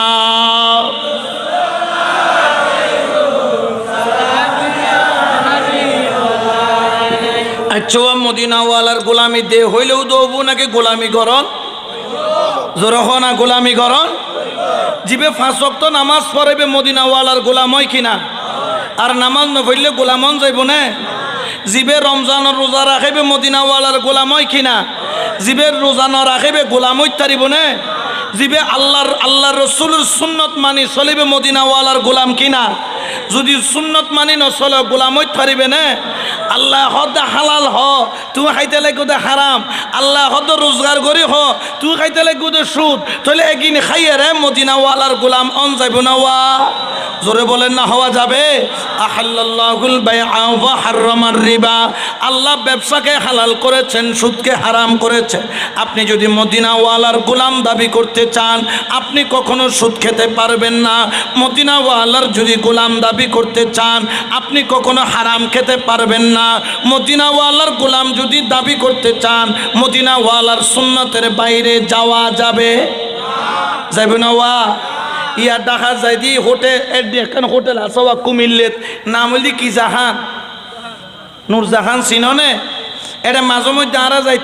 আচ্ছা মদিনাওয়ালার গোলামি দে হইলেও দৌবু নাকি গোলামি করন জোর না গোলামি করন জিবে 5 ওয়াক্ত নামাজ পড়বে মদিনাওয়ালার গোলাম হয় কিনা আর নামাজ না পড়লে গোলামন যাইব না জিবে রমজানের রোজা রাখিবে মদিনাওয়ালার গোলাম হয় কিনা জিবে রোজা না রাখিবে গোলাম হইতে পারিব না জিবে আল্লাহ রসুলের সুন্নত মানি চলিবে মদিনাওয়ালার গোলাম কিনা যদি সুন্নত মানি নচলে গোলাম হইতে পারিবে না আল্লাহ হদ হালাল হ তুই খাইতে লাগবে হারাম, আল্লাহ হদ রোজগার করি হ তুই খাইতে লাগবে সুদ, তাহলে একদিন খাইয়ে রে মদিনাওয়ালার গোলাম অন যাইব না ওয়া? জোরে বলেন না হওয়া যাবে? আহাল্লাল্লাহুল বাইআ ওয়া হাররামার রিবা, আল্লাহ ব্যবসাকে হালাল করেছেন, সুদকে হারাম করেছেন। আপনি যদি মদিনাওয়ালার গোলাম দাবি করতে চান আপনি কখনো সুদ খেতে পারবেন না। মদিনাওয়ালার যদি গোলাম দাবি করতে চান আপনি কখনো হারাম খেতে পারবেন না। মদিনাওয়ালার গোলাম যদি দাবি করতে চান মদিনাওয়ালার সুন্নতের বাইরে যাওয়া যাবে যাবে না ওয়া? ইয়া দেখা যায় দি হোটেল এখন হোটেল আছে কুমিল্লেত, নাম হইলি কি জাহান, নূরজাহান চিননে? এটা মাঝে মধ্যে আরা যায়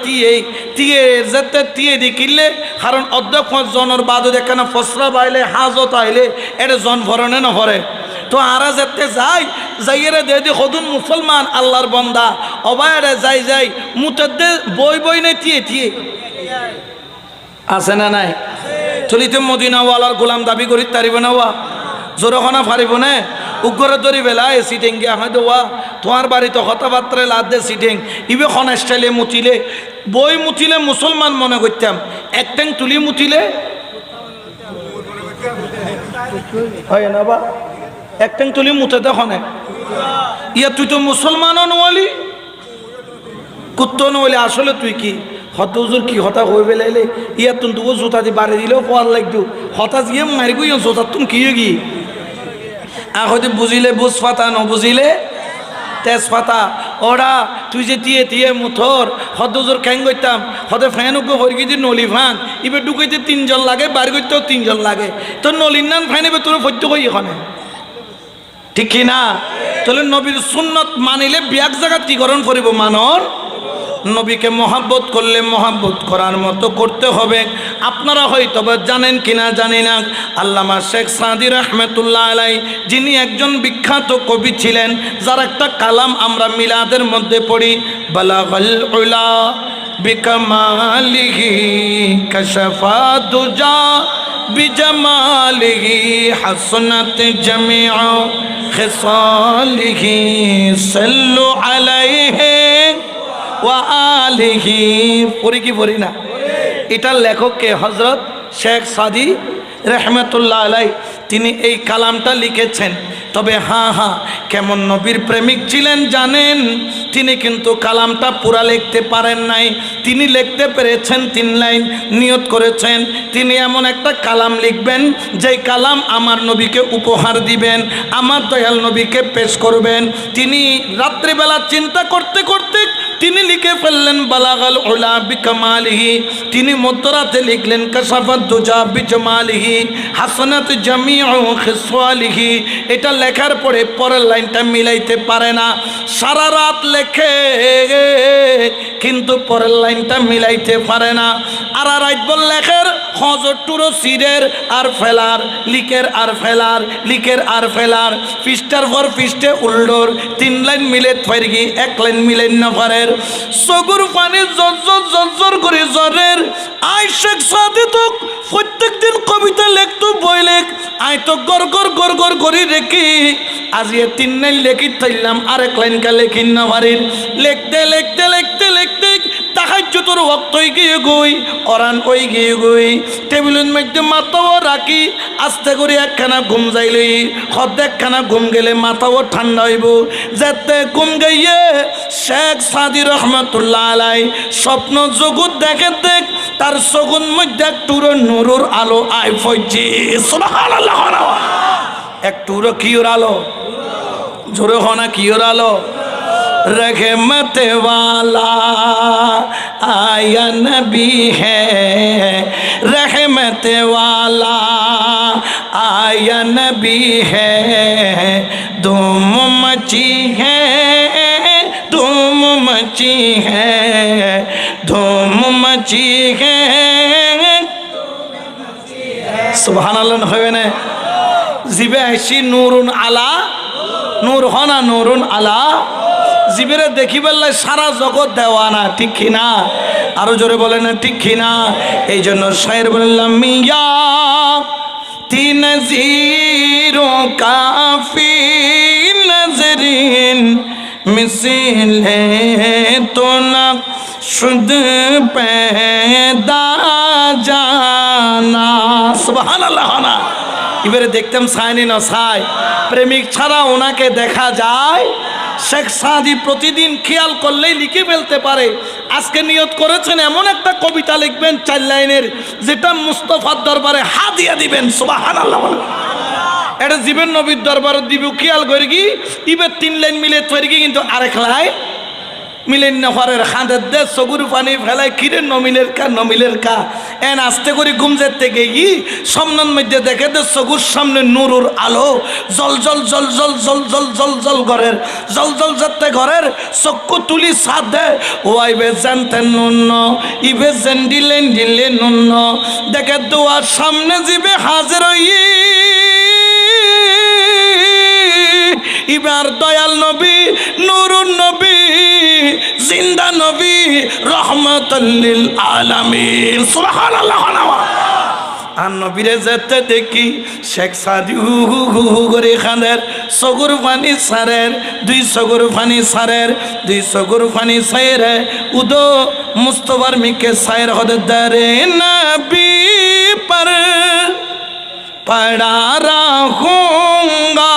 তিয়ে যেতে তিয়ে দি কিনলে, কারণ অধ্যক্ষ জনের বাদত এখানে ফসরা বাইলে হাজত আইলে এটা জন ভরণে না ভরে, তো আরা যেতে যাই যাইয়েরে দে দি সদুন মুসলমান আল্লাহর বন্দা অবায়রে যাই যাই মুতে বই নেই তিয়ে আছে না নাই? চলিতে মদিনাওয়ালার গোলাম দাবি করি তারিব না ওয়া? জোরখানা ফারিব না? উগ্র ধরি বেলা এ সিটেং গিয়া হয় ওয়া তোমার বাড়িতে কথাবার্তায় লাদ দে সিটেং ইবে খন স্টাইলে মুতিলে বই মুতিলে মুসলমান মনে করতাম, একটাং তুলি মুতিলে হয় না বা? একটাং তুলি মুতে দেখনে ইয়া তুই তো মুসলমানও নোয়ালি কুত্ত নোয়ালি, আসলে তুই কি হতজুর কি হতা হয়ে বেলাইলে ইয়া তুন তবু জুতা দিয়ে বাড়ি দিলেও পর লাগতো, হতাশ গিয়ে মারি গই জোতা তুমি কি গি হয়তো বুঝিলে বুঝ পাতা ন বুঝিলে তেজপাতা। ওরা তুই যে দিয়ে মুথর হতজোর খ্যাং করতাম হতে ফ্যান উগ্র হরগি দিয়ে নলি ফান এবার ঢুকাইতে 3 জন লাগে, বার করতেও 3 জন লাগে, তোর নলির নাম ফ্যান এবার তোর ফত্য কই এখানে, ঠিক কি না? তাহলে নবীর সুন্নত মানিলে ব্যাগ জায়গা কি করণ করিব মানর? নবীকে মহাব্বত করলে মহাব্বত করার মতো করতে হবে। আপনারা হয়তো জানেন কিনা জানি না, আল্লামা শেখ সাদি রহমতুল্লাহ আলাই যিনি একজন বিখ্যাত কবি ছিলেন, যার একটা কালাম আমরা মিলাদের মধ্যে পড়ি, বালাগাল উলা বিকামালিহি কাশফা দুজা বিজামালিহি হাসনাত জামিউ খিসালিহি সাল্লু আলাইহি ওয়া আলিহি। পড়ি কি পড়ি না? এটার লেখক কে? হযরত শেখ সাদি রহমতুল্লাহ আলাই, তিনি এই কালামটা লিখেছেন। তবে হ্যাঁ কেমন নবীর প্রেমিক ছিলেন জানেন? তিনি কিন্তু কালামটা পুরা লিখতে পারেন নাই, তিনি লিখতে পেরেছেন 3 লাইন। নিয়ত করেছেন তিনি এমন একটা কালাম লিখবেন যেই কালাম আমার নবীকে উপহার দিবেন, আমার দয়াল নবীকে পেশ করবেন। তিনি রাত্রিবেলা চিন্তা করতে করতে তিনি লিখে ফেললেন বালাগাল উলা বিকামালিহি, তিনি মধ্যরাতে লিখলেন কাশাফাত দুজা বিজামালিহি হাসানাত জামিউ খিসালিহি। এটা লেখার পরে পরের লাইনটা মিলাইতে পারে না, সারা রাত লেখে কিন্তু পরের লাইনটা মিলাইতে পারে না। আর রাত বল লেখের হজর টুরো সিরের আর ফেলার, লিকের আর ফেলার, লিকের আর ফেলার, পৃষ্ঠার পর পৃষ্ঠে উল্টোর 3 লাইন মিলে ফাইরগি 1 লাইন মিলেন না পারের সগুর পানি জর্জর করে জ্বরের। আই শেখ সাদি তো প্রত্যেক দিন কবিতা লেখতো, বই লেখ আই তো গড় করি রেখি আজ 3 লাইন লেখি থাইলাম, আর 1 লাইন কা লেখিন না পারির। লিখতে তাহাজ্জুদের ওয়াক্ত হয়ে গিয়ে গই, কোরআন ওই গিয়ে গই, টেবিলের মধ্যে মাথাও রাখি, আস্তে করে একখানা ঘুম যাইলই, হদ একখানা ঘুম গেলে মাথাও ঠান্ডা হইব। যেতে ঘুম গাইয়ে শেখ সাদি রহমতুল্লাহ আলাই স্বপ্ন জগৎ দেখে তার চকুর মধ্যে একটুরো নুরুর আলো আই ফজি। সুবহানাল্লাহ, একটুরো কিওর আলো, জোরে হনা কিওর আলো। रहमत वाला आया नबी है, रहमत वाला आया नबी है, धूम मची है, धूम मची है, धूम मची है। सुबहानाल्लाह হবে না? জিবে আইসি নূরুন আলা, নূর হনা নূরুন আলা, জিবেরে দেখি বললে সারা জগৎ দেওয়ানা, ঠিক কিনা? আরো জোরে বলে না ঠিক কিনা? এই জন্য শায়ের বললাম মিয়া তিন নজিরো কাফি নজরিন मिसिले तो नक्शुद पैदा जाना सुबहानाल्लाह ना এবারে দেখতাম সাইনি না সাই প্রেমিক ছাড়া ওনাকে দেখা যায় শেখ সাদি প্রতিদিন খেয়াল করলেই লিখে ফেলতে পারে আজকে নিয়ত করেছেন এমন একটা কবিতা লিখবেন 4 লাইনের যেটা মুস্তাফার দরবারে হাদিয়া দিবেন সুবহানাল্লাহ এটা জীবন নবীর দরবারে দিব খেয়াল করে কি ইবে 3 লাইন মিলে তৈরি কিন্তু আরেক লাইন মিলেন না পারের খাঁদের দে সগুর পানি ফেলায় কিরে নমিলের কা এন আস্তে করে ঘুমজের থেকে গি সামনের মধ্যে দেখে দে সগুর সামনে নুরুর আলো জল জল জল জল জল জল জল জল ঘরের জল জল যাতে ঘরের চক্ষু তুলি সাথ দে ও আইবে জানতেন নুন্ন ইবে জেন দিলে নুন্ন দেখে দোয়ার সামনে যাবে হাজির ইবার দয়াল নবী নুরুন নবী জিন্দা নবী রহমাতুল লিল আলামিন সুবহানাল্লাহ আর নবীরে যেতে দেখি শেখ সাদি করে খানের সগুর পানি সারের 2 সগুর পানি সারের 2 সগুর পানি সাইরে উদো মুস্তফার মিকে সাইর হদে দারে নবী पर पड़ा रहूंगा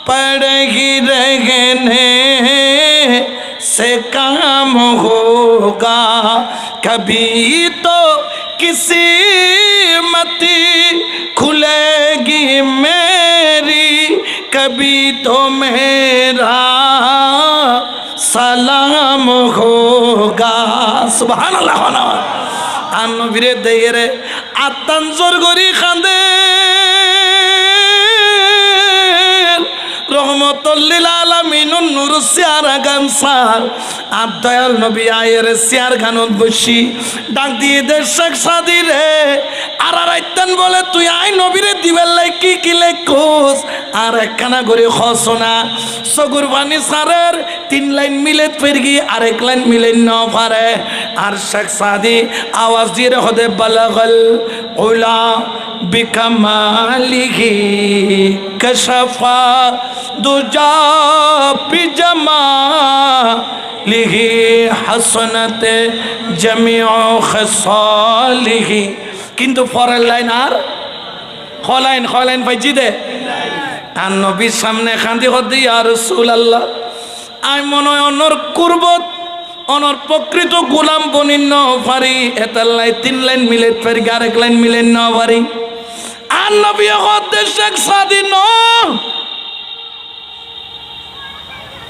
पड़ ही रहने से काम होगा कभी तो किसी मती खुलेगी मेरी कभी तो मेरा सलाम होगा सुभान अल्लाह नबीरे देरे आत्तान जोर गरी खांदे রহমতুল্লিল আলামিনুন নূর সিয়ারা গান সার আর দয়াল নবী আয়ের সিয়ার গানত বসি ডাক দিয়ে দে শেখ সাদি রে আর আইতান বলে তুই আই নবীরে দিবেল লাই কি লেখোস আর একখানা করে খসনা সগুর বাণী সারের 3 লাইন মিলে ফেরগি আর 1 লাইন মিলে ন পারে আর শেখ সাদি আওয়াজ দিয়ে হদে বালাগল উলা বিকামালিহি কশফা দুজা পিজামা লিহি হাসনাতে জামিউ খসালিহি কিন্তু পরের লাইন আর খলাইন পাইছি দে আর নবীর সামনে খান্দি হদি ইয়া রাসূলুল্লাহ আই মনে হয় অনর কুরবত অনর প্রকৃত গোলাম বনিন ন পারি এটার লাই 3 লাইন মিলে পারি আর 1 লাইন মিলে ন পারি আর নবী হতে শেখ সাদি ন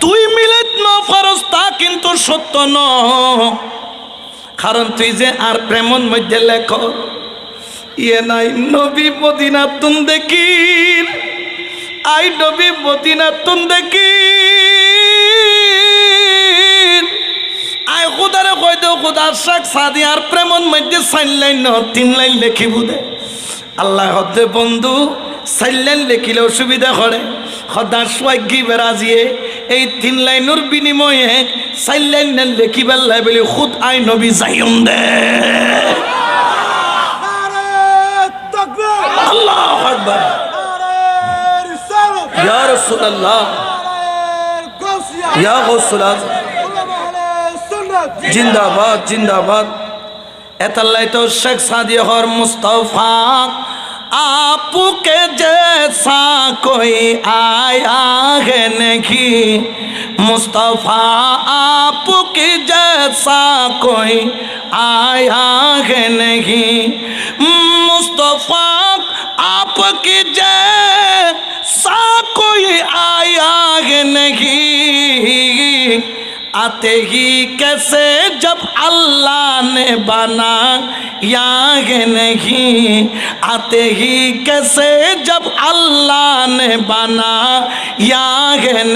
তুই মিলেত ন পারস তা কিন্তু সত্য ন কারণ তুই যে আর প্রেমন মধ্যে লেখ ইয়ে নাই নবী মদিনা তুন দেখি আই নবী মদিনা তুন দেখি আই খুদারে কই দে খুদার শেখ সাদি আর প্রেমন মধ্যে 4 লাইন ন 3 লাইন লেখিব দে আল্লাহ হতে বন্ধু 4 লাইন লেখিলে অসুবিধা করে খদার সোয়াগি বেরাজিয়ে এই 3 লাইনের বিনিময়ে 4 লাইন লেখিবার লাই বলে খুদ আই নবী যাইম দে আল্লাহু আকবার ইয়া রাসূলুল্লাহ ইয়া গৌসুল আজম জিন্দাবাদ জিন্দাবাদ এতাল্লাই তো শেখ সাদি হর মুস্তাফা आपके जैसा कोई आया है नहीं मुस्तफ़ा आपके जैसा कोई आया है नहीं मुस्तफ़ा आपके जैसा कोई आया है नहीं आते ही कैसे जब अल्लाह ने बना या नहीं आते ही कैसे जब अल्लाह ने बना या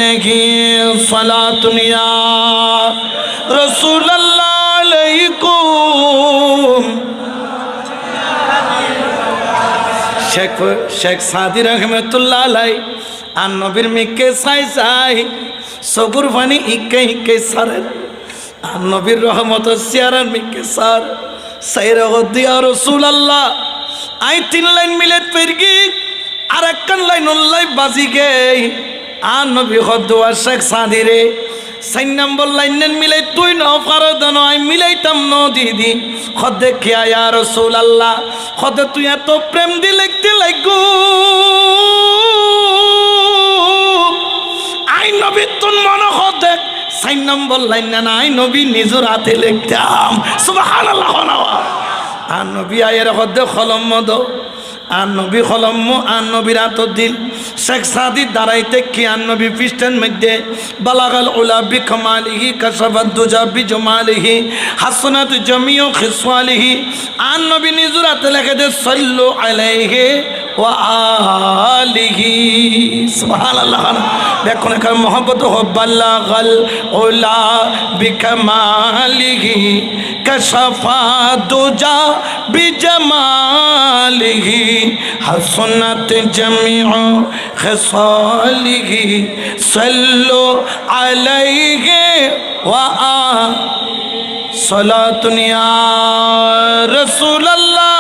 नहीं सलातुन या रसूलल्लाह अलैकुम शेख सादी रहमतुल्लाह अलैह আর নবীর মিকে চাই সগুর পানি ইকে সারের আর নবীর রহমত সিয়ারার মিকে সার সাইরা দিয়া রাসূলুল্লাহ আই 3 লাইন মিলে পেরগি আর একখান লাইন উল্লাই বাজি গে আর নবী খদ্দুয়া শেখ সাদি রে 4 নম্বর লাইনের মিলাই তুই ন ফারদ নয় মিলাইতাম ন দিদি খদ্দে কিয়া ইয়া রাসূলুল্লাহ খদ্দে তুই এত প্রেম দি লিখতে লাগো আই নবী তুন মনে খদ্দে 4 নম্বর লাইন না আই নবী নিজের হাতে লিখতাম সুবহানাল্লাহ। আর নবী আয়ের খদ্দে কলম মদ আর নবী কলম আর নবীর হাত দিল শেখ সাদি দাঁড়াইতে কি আর নবী পৃষ্ঠের মধ্যে বালাগাল উলা বিকমালিহি কাশাফাত দুজা বিজমালিহি হাসনাত জামিউ খিসওয়ালিহি আর নবী নিজের হাতে লিখে দে সাল্লু আলাইহি ওয়া আলিহি সুবহানাল্লাহ। দেখুন এখানে মোহাম্মত বালাগাল উলা বিকমালিহি কাশাফাত দুজা বিজমালিহি হাসনাত জামিউ খিসালিহি সাল্লু আলাইহি ওয়া সালাতুন ইয়া রাসূলুল্লাহ।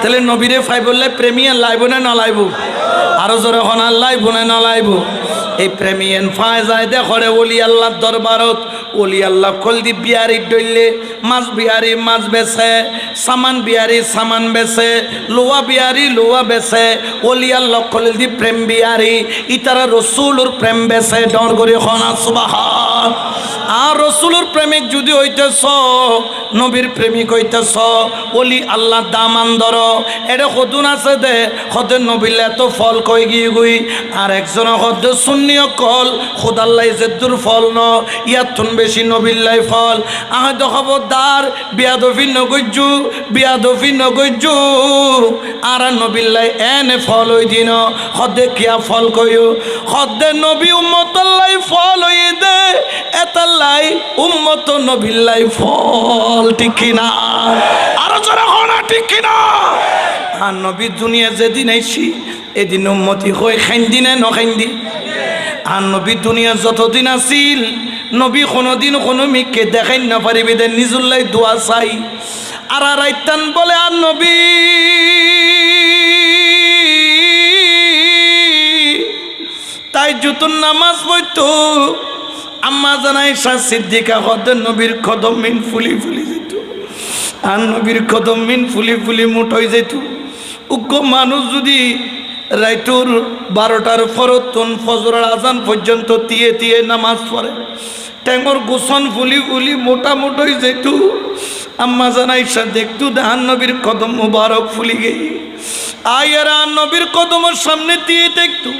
তাহলে নবীরে ফাই বললে প্রেমিয়ান লাইব না না লাইব আরো জোরে হন লাইব না না লাইব এই প্রেমিয়ান ফায় যায় দেখরে ওলি আল্লাহর দরবারত ওলি আল্লাহ কলদি বিহারি ডইলে মাছ বিহারি মাছ বেছে সামান বিহারি সামান বেছে লোয়া বিহারি লোয়া বেছে ওলি আল্লাহ কলদি প্রেম বিহারি ইতারা রসুলুর প্রেম বেছে ডর করে খনা সুবহান। আর রসুলুর প্রেমিক যদি হইতেছ নবীর প্রেমিক হইতেছ ওলি আল্লাহ দামান ধর এটা কদুন আছে দে হতে নবীলে এত ফল কই গিয়ে গুই আর একজন হতে শূন্য কল খোদাল্লাই জেদ্দুর ফল ন ইয়াতুন বেশি নবিল্লাই ফল আহত খবরদার বিয়াদফি নগজ্জু বিয়াদফি নগজ্জু আর নবিল্লাই এনে ফল হই দিন হদে কিয়া ফল কইও হদে নবী উম্মতাল্লাই ফল হই দে এতাল্লাই উম্মত নবিল্লাই ফল ঠিক কিনা আর যারা হনা ঠিক কিনা। আর নবী দুনিয়া যেদিন আইছি এদিন উম্মতি হই খাইন দিনে নখাইন দি আর নবী দুনিয়া যতদিন আছিল নবী কোনোদিন কোনো মিককে দেখাই না পারিবে দে নিজুল্লাই দোয়া চাই আর রাইতান বলে আর নবী তাই জুতুন নামাজ পড়তো আম্মা জানাই শাহ সিদ্দিকা হতেন নবীর কদম মিন ফুলি ফুলি যেত আর নবীর কদম মিন ফুলি ফুলি মুঠ হয়ে যেত উগ্র মানুষ যদি রাইতুর 12টার ফরতুন ফজরের আজান পর্যন্ত তিয়ে তিয়ে নামাজ পড়ে ট্যাঙ্গর গোসন ফুলি ফুলি মোটা মোটাই যেত আম্মা জানাইসা দেখতু দেহান নবীর কদম মুবারক ফুলি গেই আয়ার আর নবীর কদমের সামনে দিয়ে দেখতু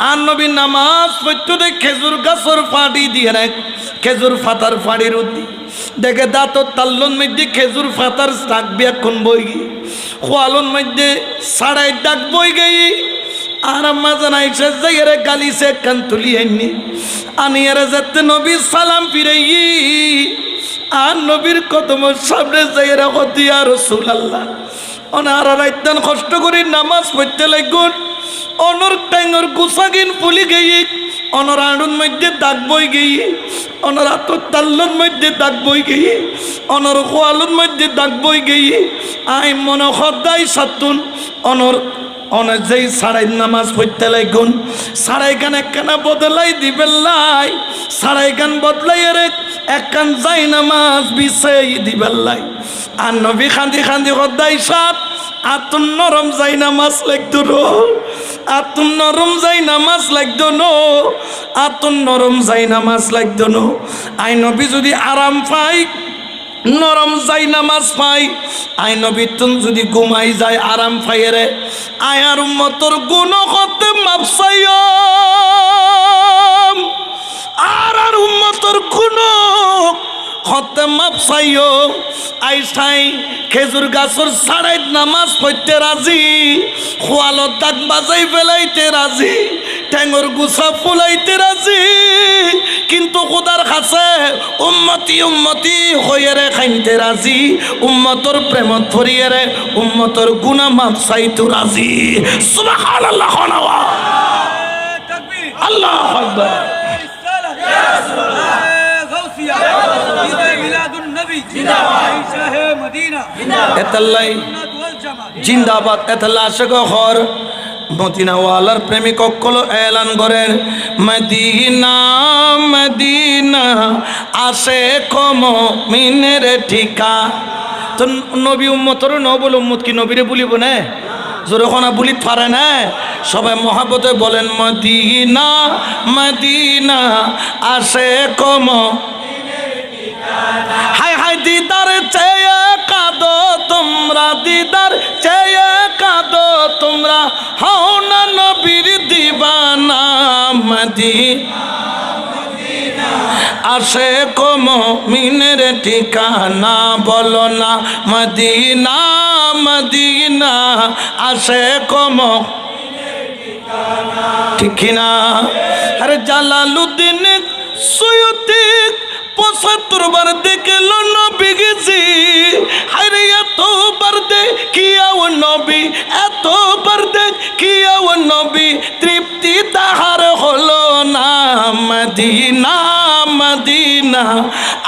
আর নবী নামাজ পড়তো দেখ খেজুর গাছর ফাড়ি দিয়ে রাখ খেজুর ফাতার ফাড়ির উদ্দি দেখে দাঁতর তাল্লন মধ্যে খেজুর ফাতার ডাকবি এখন বই গিয়ে খোয়ালন মধ্যে সাড়াই ডাক বই গেই আর আম্মা জানাইসা যাইয়ারে গালিছে কান তুলি আইনি আনিয়ারে যাতে নবী সালাম ফিরাই আর নবীর কদমের সামনে যাইয়ারে হতি আর রাসূলুল্লাহ অনারা রাইতান কষ্ট করে নামাজ পড়তে লাগুন অনর টাইঙর গুসাগিন ফুলি গেই অনর আড়ুন মধ্যে দাগ বই গেই অনর আতর তাল্লন মধ্যে দাগ বই গেই অনর খোয়ালুন মধ্যে দাগ বই গেই আই মন খদ্দাই সাতুন অনর অনেক যেই সাড়াই নামাজ পড়তে লাগুন সাড়াই গান একখানা বদলাই দিবেন লাই সাড়াই গান বদলাই এর একখান যাই নামাজ বিছাই দিবেন লাই আর নবী খান্দি খান্দি খদ্দাই সাত আতুন নরম যাই নামাজ লাগতো নো আতুন নরম যাই নামাজ লাগতো নো আতুন নরম যাই নামাজ লাগতো নো আই নবী যদি আরাম পাই নরম যাই নামাজ পাই আই নবী তুন যদি ঘুমাই যায় আরাম পাই রে আয়ার উম্মতর গুণ করতে মাপসাইও আর উম্মতর গুণ হতে মাপসাইও আইসাই খেজুর গাছর সাড়াই নামাজ পড়তে রাজি খোয়ালত দাগ বাজাই ফেলাইতে রাজি ঠ্যাঙর গুছা ফুলাইতে রাজি কিন্তু খোদার কাছে উম্মতি উম্মতি হয়ে রে খাইতে রাজি উম্মতর প্রেমত ফরিয়ে রে উম্মতর গুনাহ মাপ চাইতো রাজি সুবহানাল্লাহ আল্লাহু আকবার এতাল্লাই জিন্দাবাদ এতলা আশেক হর মদিনাওয়ালার প্রেমিক অকল এলান করেন মদিনা মদিনা আশেক মুমিনের ঠিকা। তো নবী উম্মতর ন বলে উম্মত কি নবীরে বলিব না জোরখনা বলি পারে না সবাই মহাব্বতে বলেন মদিনা মদিনা আশেক হাই হাই দিদার চেয়ে কাঁদো তোমরা দিদার চেয়ে কাঁদো তোমরা হও না নবীর দিবানা মদিনা আশেক মুমিনের ঠিকানা বলো না মদিনা মদিনা আশেক মুমিনের ঠিকানা ঠিক না। আরে জালালউদ্দিন সুয়ুতি 75 বার দেখল নবী গেছি আরে এতবার দেখিয়াও নবী এতবার দেখিয়াও নবী তৃপ্তি তাহার হলো না মদিনা মদিনা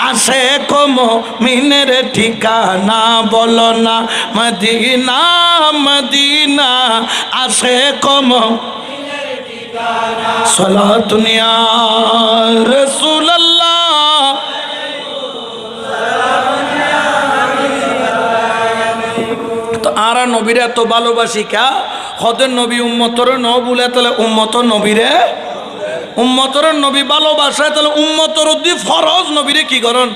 আশেক মুমিনের ঠিকানা বলো না মদিনা মদিনা আশেক মুমিনের ঠিকানা সালাতুন ইয়া রাসূলুল্লাহ আরা নবীরে এত ভালোবাসি কা হদের নবী উম্মতর ন বলে তাহলে উম্মতর নবীরে উম্মতর নবী ভালোবাসায় তাহলে উম্মতর উদ্দি ফরজ নবীরে কি করন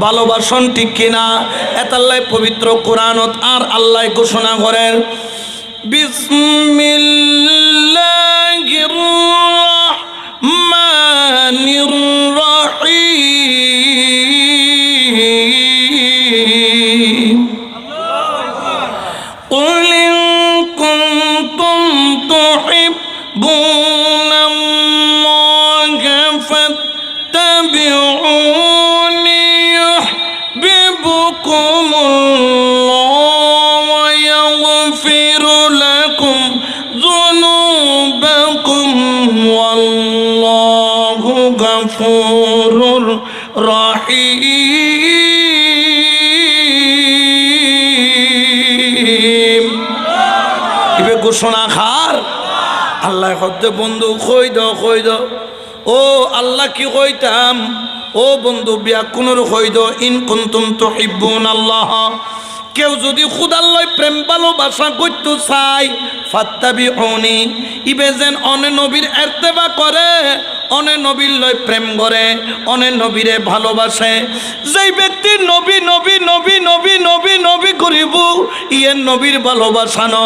ভালোবাসন ঠিক কিনা। এতাল্লাই পবিত্র কোরআনত আর আল্লাহ ঘোষণা করেন বিসমিল্লাহির রাহমানির রাহিম قل إن كنتم تحبون الله فاتبعوني يحببكم الله ويغفر لكم ذنوبكم والله غفور رحيم ঘোষণা খার আল্লাহ হদ্দে বন্ধু কই দাও ও আল্লাহ কি কইতাম ও বন্ধু বিয়া কোনর কই দাও ইন কুনতুম তুহিব্বুন আল্লাহ কেউ যদি খুদাল্লাহ প্রেম ভালোবাসা করতে চাই ফাত্তাবিউনি ইবে যেন অনে নবীর ইত্তেবা করে অনে নবীর লয় প্রেম করে অনে নবীরে ভালোবাসে যেই ব্যক্তি নবী নবী নবী নবী নবী নবী করিব ইয়ে নবীর ভালোবাসানো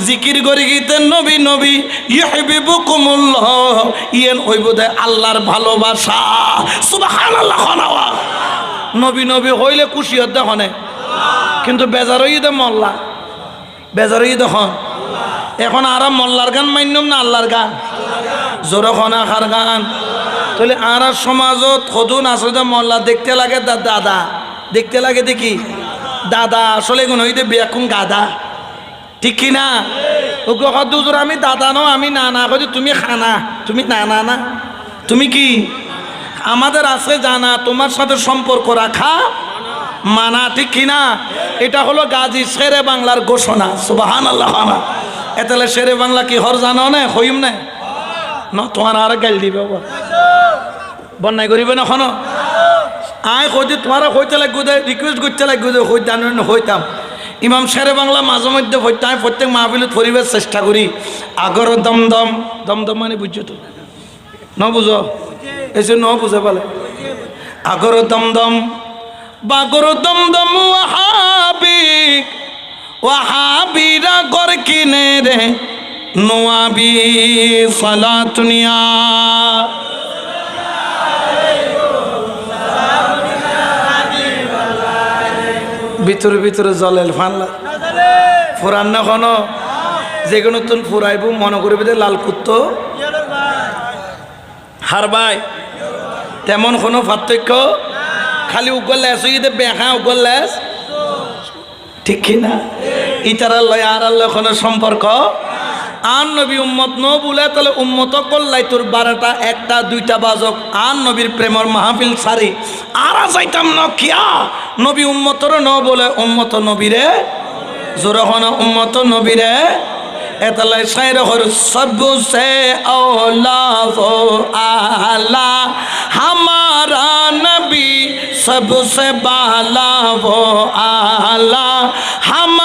জিকির করি গীতে নবী নবী ইউহিব্বুকুমুল্লাহ ইয়েন হইব দে আল্লাহর ভালোবাসা সুবহানাল্লাহ খানাওয়া নবী নবী হইলে খুশি হতে হনে কিন্তু বেজারই দে মোল্লা বেজারই দেখুন এখন আর মোল্লার গান মান্যম না আল্লাহর গান জোরখন আখার গান তাহলে আর সমাজত সদুন আসলে মোল্লা দেখতে লাগে দাদা দেখতে লাগে দেখি দাদা আসলে কোন হইতে বেকুন গাদা ঠিক কি না ওকে হদুজুর আমি দাদা ন আমি না না কই তুমি খানা তুমি না না না তুমি কি আমাদের আছে জানা তোমার সাথে সম্পর্ক রাখা মানা ঠিক কিনা এটা হলো গাজী শেরে বাংলার ঘোষণা সুবহানাল্লাহ। এতলে শেরে বাংলা কি হর জানো না হইম না না তোমার আর গাল দিবে বন্যায় করিবে না খন আয় কইতে তোমার হইতে লাগবে রিকোয়েস্ট করতে লাগবে হই জানেন হইতাম ইমাম শেরে বাংলা মাঝে মধ্যে হইতে আমি প্রত্যেক মাহফিলত পরিবেশ চেষ্টা করি আগর দমদম দমদম মানে বুঝছো তো ন বুঝো এসে ন বুঝে বলে আগর দমদম বাগর দমদম ওয়াহাবিক ওয়াহাবিরা গর কিনে রে নোয়াবি সালাতুনিয়া ভিতরে ভিতরে জলেল ফানলা ফুরান না কোন যে কোনো তুন ফুরাইব মনে করবে যে লাল কুত্তো হার ভাই তেমন কোনো পার্থক্য খালি উগলেস হইতে বেখা উগলেস ঠিক কিনা ইতার লয় আর আল্লাহ কোনো সম্পর্ক আন নবী উম্মত ন বলে তাহলে উম্মত কল্লাই তোর 12টা 1টা 2টা বাজক আন নবীর প্রেমর মাহফিল সারি আর যাইতাম ন কিয়া নবী উম্মতর ন বলে উম্মত নবীরে জোরহন উম্মত নবীরে এতলাই শায়র হর সবসে औला वो आला हमारा नबी सबसे बाला वो आला हम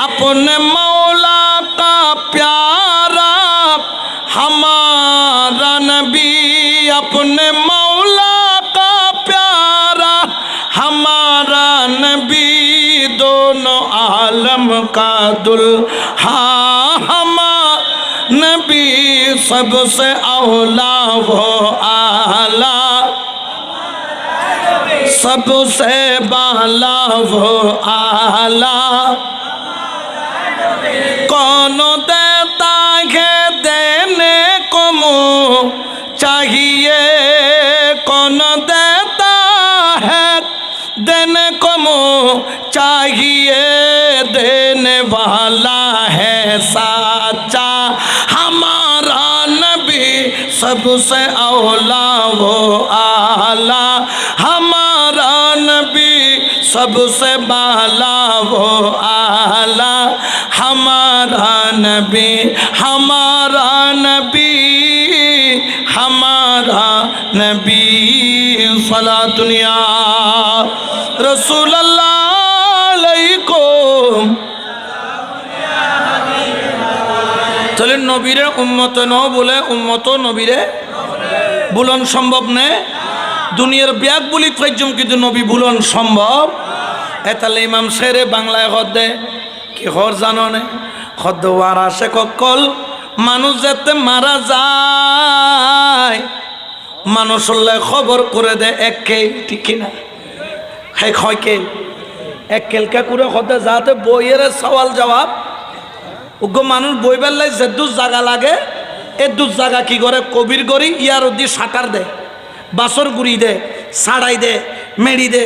अपने मौला का प्यारा हमारा नबी अपने मौला का प्यारा हमारा नबी दोनों आलम का दुल्हा हमारा नबी सबसे औला वो आला सबसे बाला वो आला कौन देता है देने को मुँह चाहिए कौन देता है देने को मुँह चाहिए देने वाला है साचा हमारा नबी सबसे औला वो आला हमारा नबी सबसे बाला वो आला हमारा नबी हमारा नबी हमारा नबी फला दुनिया रसूल अल्लाह अलैकुम चले नबीरे उम्मत न बोले उम्मत नबीरे बुलन सम्भव ने दुनियार ब्याग बोली फाइजम किन्तु नबी बुलन सम्भव एताले इमाम शेरे बांगलाय खदे कि हर जानो ने खद वारा से कल मानुष जाते मारा जाए मानुष खबर करे दे एक के ठीक ना है खय के एक केलका करे खदे जाते बइएर सवाल जवाब उगो मानुष बइबार लाई जे दू जागा लागे ए दू जागा की करे कबिर गरी यार उद्दी साटार दे बासर गुड़ी दे साड़ाई दे मेड़ी दे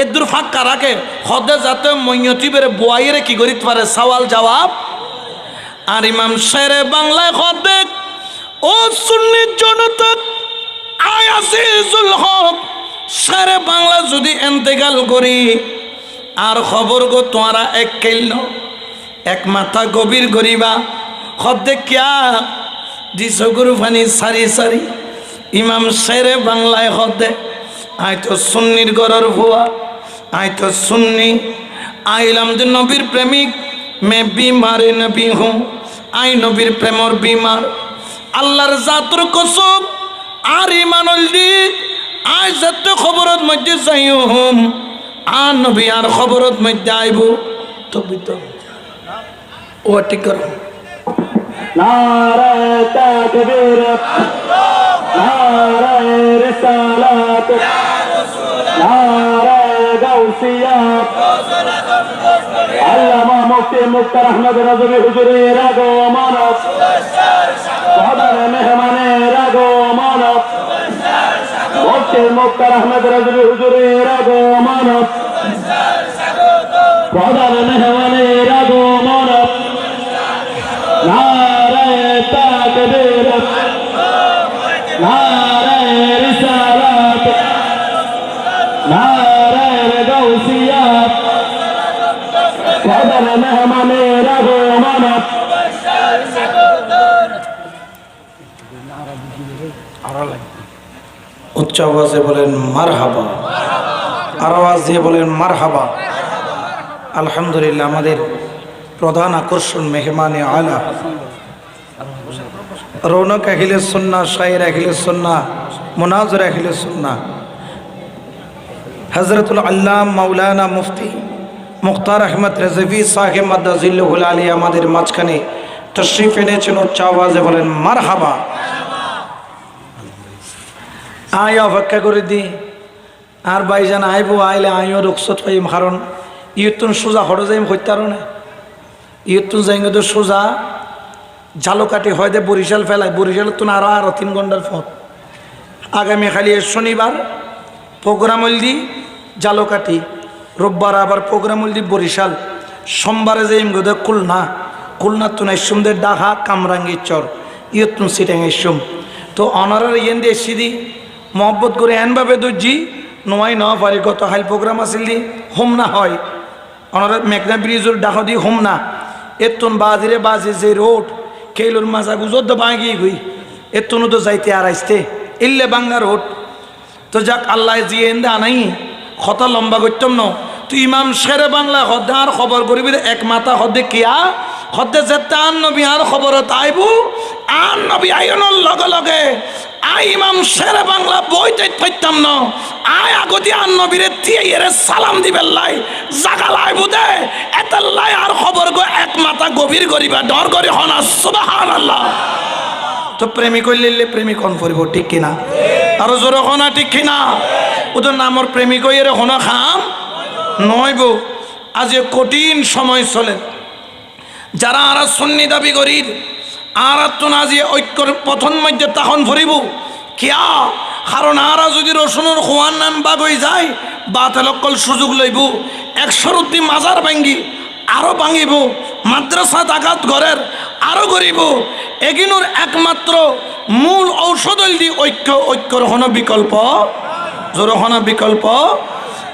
एदुर फाक्का राखे खदे जाते मयती बेरे बोआइरे की करित पारे सवाल जवाब আর ইমাম শেরে বাংলায় খদে ও সুন্নি জনতা আয় আজিজুল হক শেরে বাংলা যদি ইন্তেকাল করি আর খবর গো তোরা এক কেল এক মাথা গভীর গরিবা খদে কিয়া দিছগুরু ফানি সারি সারি ইমাম শেরে বাংলায় খদে আই তো সুন্নির গরর ভুয়া আই তো সুন্নি আইলাম যে নবীর প্রেমিক मैं बीमार नबी हूँ आई नबीर प्रेमर बीमार अल्लाहर जातर कसम आर ईमानल दी आई जत खबरत मध्य जाइयो हम आ नबी आर खबरत मध्य आइबो तो बितो ओ ठीक करो नारे तकबीर नारे रिसालत नारे गौसिया अल्लामा मुफ्ती मुख्तार अहमद रज़वी हुजूरी रागो मानव सदर मेहमाने रागो मानव मुफ्ती मुख्तार अहमद रज़वी हुजूरी रागो मानव सदर मेहमाने रागो मानव नारे तकबीर नारे रिसालत नारे गौसिया सदर मेहमाने रागो मानव उच्च आवाजे बोलें मारहाबा আর আওয়াজ দিয়ে বলেন মারহাবা আলহামদুলিল্লাহ আমাদের প্রধান আকর্ষণ মেহমানে আলা রৌনক আহলে সুন্নাহ শায়ের আহলে সুন্নাহ মুনাজির আহলে সুন্নাহ হযরতুল আল্লাম মাওলানা মুফতি মুখতার আহমদ রেজভী সাহেব মাদ্দাজিল্লাহুল আলী আমাদের মাঝখানে তশরিফ এনেছেন উচ্চ আওয়াজে বলেন মারহাবা আয় অপেক্ষা করে দি আর ভাইজান আইবো আইলে আইও রুখসত পাইম কারণ ইয়তুন সোজা হড় যাইম হইতারো না ইয়তুন যাইঙ্গে তো সোজা ঝালকাটি হয় দে বরিশাল ফেলায় বরিশাল তো আরো 3 ঘন্টার পথ আগামী খালি শনিবার প্রোগ্রাম হলদি ঝালকাটি রোববার আবার প্রোগ্রাম হলদি বরিশাল সোমবারে যাইম গদে খুলনা তো নাইসুমদের ডাহা কামরাঙ্গি চর ইয়তুন সিটাঙ্গেসুম তো অনারার ইয়েন দিয়ে সিদি মহব্বত করে এনভাবে দর্জি নোয়াই না পারি গত হাইল প্রোগ্রাম আসিল দি হোম না হয় ওনারা মেঘনা ব্রিজের ডাকা দিয়ে হোম না এতন বাজিরে বাজে যে রোড কেলোর মাজা গুজর তো বাঁগিয়ে গই এতনও তো যাইতে আর আসতে ইল্লে বাঙ্গা রোড তো যাক আল্লাহ জিয়ে এনে আনাই কথা লম্বা করতাম ন তুই ইমাম শেরে বাংলা হদ্দে আর খবর করবি এক মাথা হদ্দে কিয়া হদ্দে যেতে আন নবী আর খবর তাইবু আন নবী আইনের লগে লগে আই ইমাম শেরে বাংলা বইতে থাকতাম ন আয় আগতি আন নবীরে দিয়ে এর সালাম দিবেন লাই জাগালাই বুদে এতাল্লাই আর খবর গো এক মাথা গভীর করিবা ডর করি হনা সুবহানাল্লাহ তো প্রেমিক হইলে প্রেমিক হন পড়ব ঠিক কিনা আরো জোর হনা ঠিক কিনা ওদের নামর প্রেমিক হইয়ে হনা খাম নইব আজ কঠিন সময় চলে যারা আর সুন্নি দাবি করির আর তো না যে ঐক্যর পথন মধ্যে তখন ভরিব কিয়া কারণ আরা যদি রসুনের খোয়ার নাম বাগ হয়ে যায় বাতেল অকল সুযোগ লইব 100 মাজার ভাঙ্গি আরো ভাঙিব মাদ্রাসা আঘাত ঘরের আরো গরিব এগিনোর একমাত্র মূল ঔষধ হইল ঐক্য ঐক্যর হন বিকল্প জোর হন বিকল্প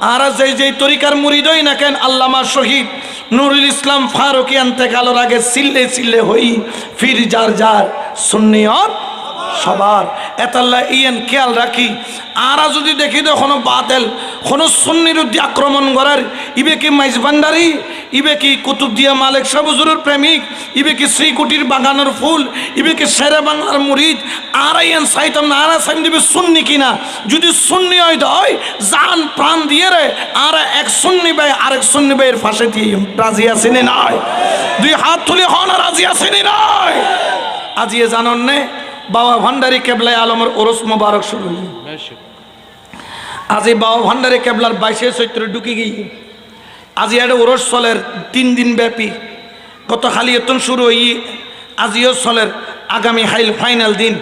আর যেই তরিকার মুরিদই না কেন আল্লামা শহীদ নুরুল ইসলাম ফারুকি আন্তেকালের আগে চিল্লে চিল্লে হই ফির যার যার সুন্নিয়ত সবার এতাল্লা ইয়েন খেয়াল রাখি আরা যদি দেখি তো কোনো বাতেল কোনো সুন্নির উদ্দি আক্রমণ করার ইবে কি মাইজ ভান্ডারি ইবে কি কুতুবদিয়া মালিক শাহ হুজুরের প্রেমিক ইবে কি শ্রীকুটির বাগানের ফুল ইবে কি শেরে বাংলার মুরিদ আর ইয়েন সাইতাম না আর সাইম দিবে সুন্নি কিনা যদি সুন্নি হয় দয় জান প্রাণ দিয়ে রে আর এক সুন্নি ভাই আরেক সুন্নি ভাইয়ের ফাঁসে দিয়ে রাজি আসেনি নয় দুই হাত তুলে হন রাজি আসেনি নয় আজিয়ে জানন নে বাবা ভান্ডারী কেবলায় আলমের ওরস মোবারক শুরু আজি বাবা ভান্ডারী কেবলার 22 চৈত্র ঢুকে গিয়ে আজি একটা ওরস চলের 3 দিন ব্যাপী গত খালি এতন শুরু হই আজিও চলের আগামী ফাইনাল দিন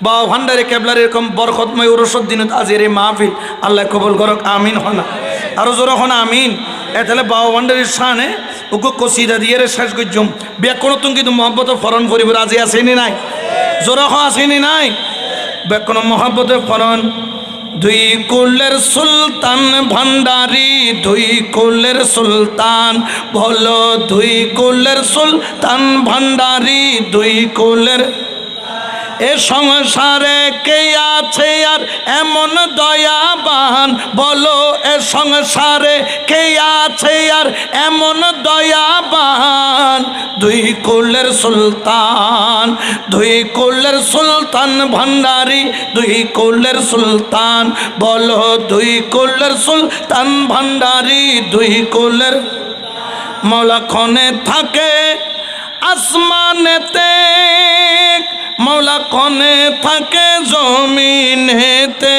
বাবা ভান্ডারী কেবলার এরকম বরকতময় ওরসর দিন আজির এই মাহফিল আল্লাহ কবুল করক আমিন হনা আরো জোর হনা আমিন এতালে বাবা ভান্ডারীর শানে ওকে কসিদা দিয়ে শেষ করছুম বিয়া কোনো তুমি কিন্তু মহব্বত ফরন করিব রাজি আসেনি নাই জোর আসেনি নাই বে কোনো মহব্বতে ফরন দুই কুলের সুলতান ভান্ডারী দুই কুলের সুলতান বলো দুই কুলের সুলতান ভান্ডারী দুই কুলের এ সংসারে কে আছে আর এমন দয়াবান বলো এ সংসারে কে আছে আর এমন দয়াবান দুই কুলের সুলতান দুই কুলের সুলতান ভান্ডারী দুই কুলের সুলতান বলো দুই কুলের সুলতান ভান্ডারী দুই কুলের মৌলা ক্ষণে থাকে আসমানেতে মৌলা কনে থাকে জমিনেতে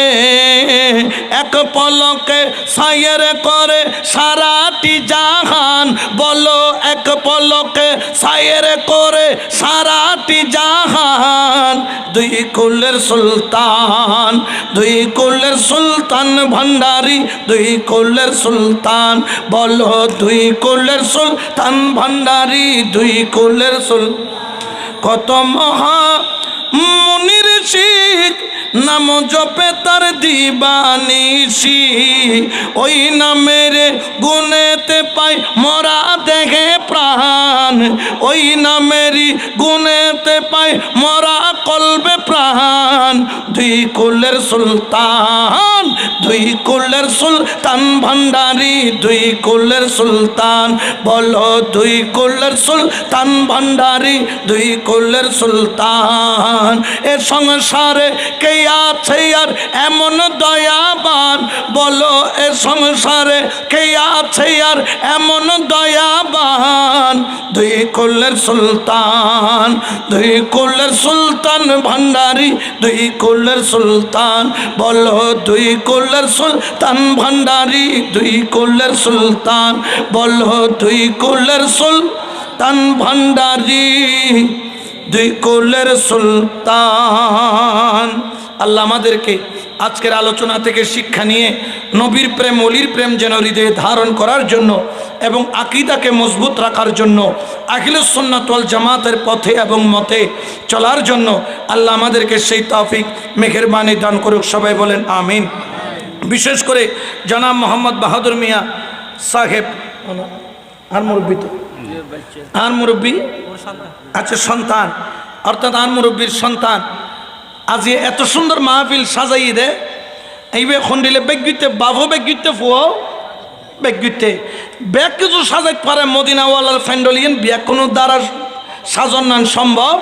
এক পলকে সায়ের করে সারাটি জাহান বলো এক পলকে সায়ের করে সারাটি জাহান দুই কুলের সুলতান দুই কুলের সুলতান ভান্ডারী দুই কুলের সুলতান বলো দুই কুলের সুলতান ভান্ডারী দুই কুলের সুলতান কত মহা মুনির শিখ নাম জপে তার দিবানিসি ওই নামের গুণেতে পাই মরা দেখে প্রাণ ওই নামেরই গুণেতে পাই মরা কলবে প্রাণ দুই কুলের সুলতান দুই কুলের সুলতান ভান্ডারী দুই কুলের সুলতান বলো দুই কুলের সুলতান ভান্ডারী দুই কুলের সুলতান এ সংসারে কে আছে আর এমন দয়াবান বলো এ সংসারে কে আছে আর এমন দয়াবান দুই কুলের সুলতান দুই কুলের সুলতান ভান্ডারী দুই কুলের সুলতান বলো দুই কুলের সুলতান ভান্ডারী দুই কুলের সুলতান বলো দুই কুলের সুলতান ভান্ডারী দুই কুলের সুলতান আল্লাহ আমাদেরকে আজকের আলোচনা থেকে শিক্ষা নিয়ে নবীর প্রেম অলির প্রেম যেন হৃদয়ে ধারণ করার জন্য এবং আকীদাকে মজবুত রাখার জন্য আহলুস সুন্নাত ওয়াল জামাতের পথে এবং মতে চলার জন্য আল্লাহ আমাদেরকে সেই তৌফিক মেহেরবানি দান করুক সবাই বলেন আমিন বিশেষ করে জনাব মোহাম্মদ বাহাদুর মিয়া সাহেব আর মুরব্বী তো আর মুরব্বী আচ্ছা সন্তান অর্থাৎ আর মুরব্বীর সন্তান আজ এত সুন্দর মাহফিল সাজাই দে এইবে খন্ডিলে বেগিতে বাবু বেগিতে ফুয়ো বেগিতে ব্যাগ কিছু সাজাইতে পারে মদিনাওয়ালার ফ্যান্ডলিয়ান ব্যাগ কোনো দ্বারা সাজন নান সম্ভব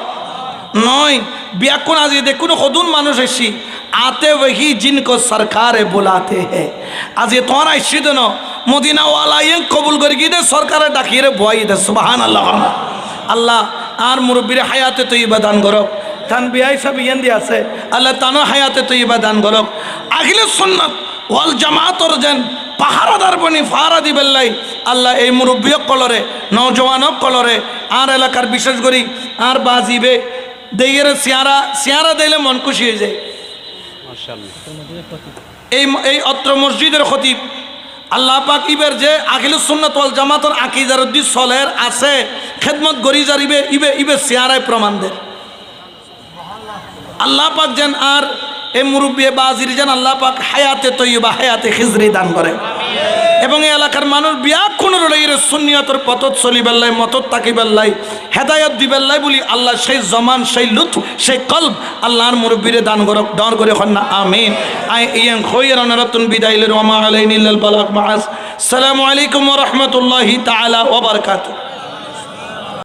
নয় ব্যাগ কোন আজ দেখুন সদুন মানুষ এসি आते वही जिनको सरकार बुलाते हैं आज ये तुम्हारा इश्यू न मदीना वाला ये कबूल कर दे सरकार डाकिए भुआई दे सुबहान अल्लाह अल्लाह आर मुरब्बीर हायाते तो ये बदान करो तान बियाई सब ये दिया से अल्लाह तानो हायाते तो ये बदान करो अगले सुन्नत वाल जमात और जन पहारादार बनी फारा दी बेल्लाई अल्लाह ए मुरब्बियों कलरे नौजवानों कलरे आर एलाकार विशेष करी आर बाजीबे देयरे सियारा देले मन खुशी हो जाए এই অত্র মসজিদের খতিব আল্লাহ পাক ইবের যে আখিলুস সুন্নাত ওয়াল জামাতের আকীদার উদ্দেশ্য সলের আছে খেদমত গরি জারিবে ইবে সিয়ারায় প্রমাণ দেয় আল্লাহ পাক যেন আর এই মুরব্বী বাজির যেন আল্লাহ পাক হায়াতে তৈয়বা হায়াতে খিজরি দান করে এবং এই এলাকার মানুষ বিয়া কোন রইর সুন্নিয়তের পথত চলিবেল্লাই মতত তাকিবেল্লাই হেদায়েত দিবেল্লাই বলি আল্লাহ সেই জমান সেই লুৎফ সেই কলব আল্লাহর মুরব্বিরে দান করক দান করে হন্না আমিন আই ইয়ান খয়রান রাতুন বিদাইলের ওয়া মা আলাইনা ইল্লাল বালাগ মাআস আসসালামু আলাইকুম ওয়া রাহমাতুল্লাহি তাআলা ওয়া বারাকাতুহু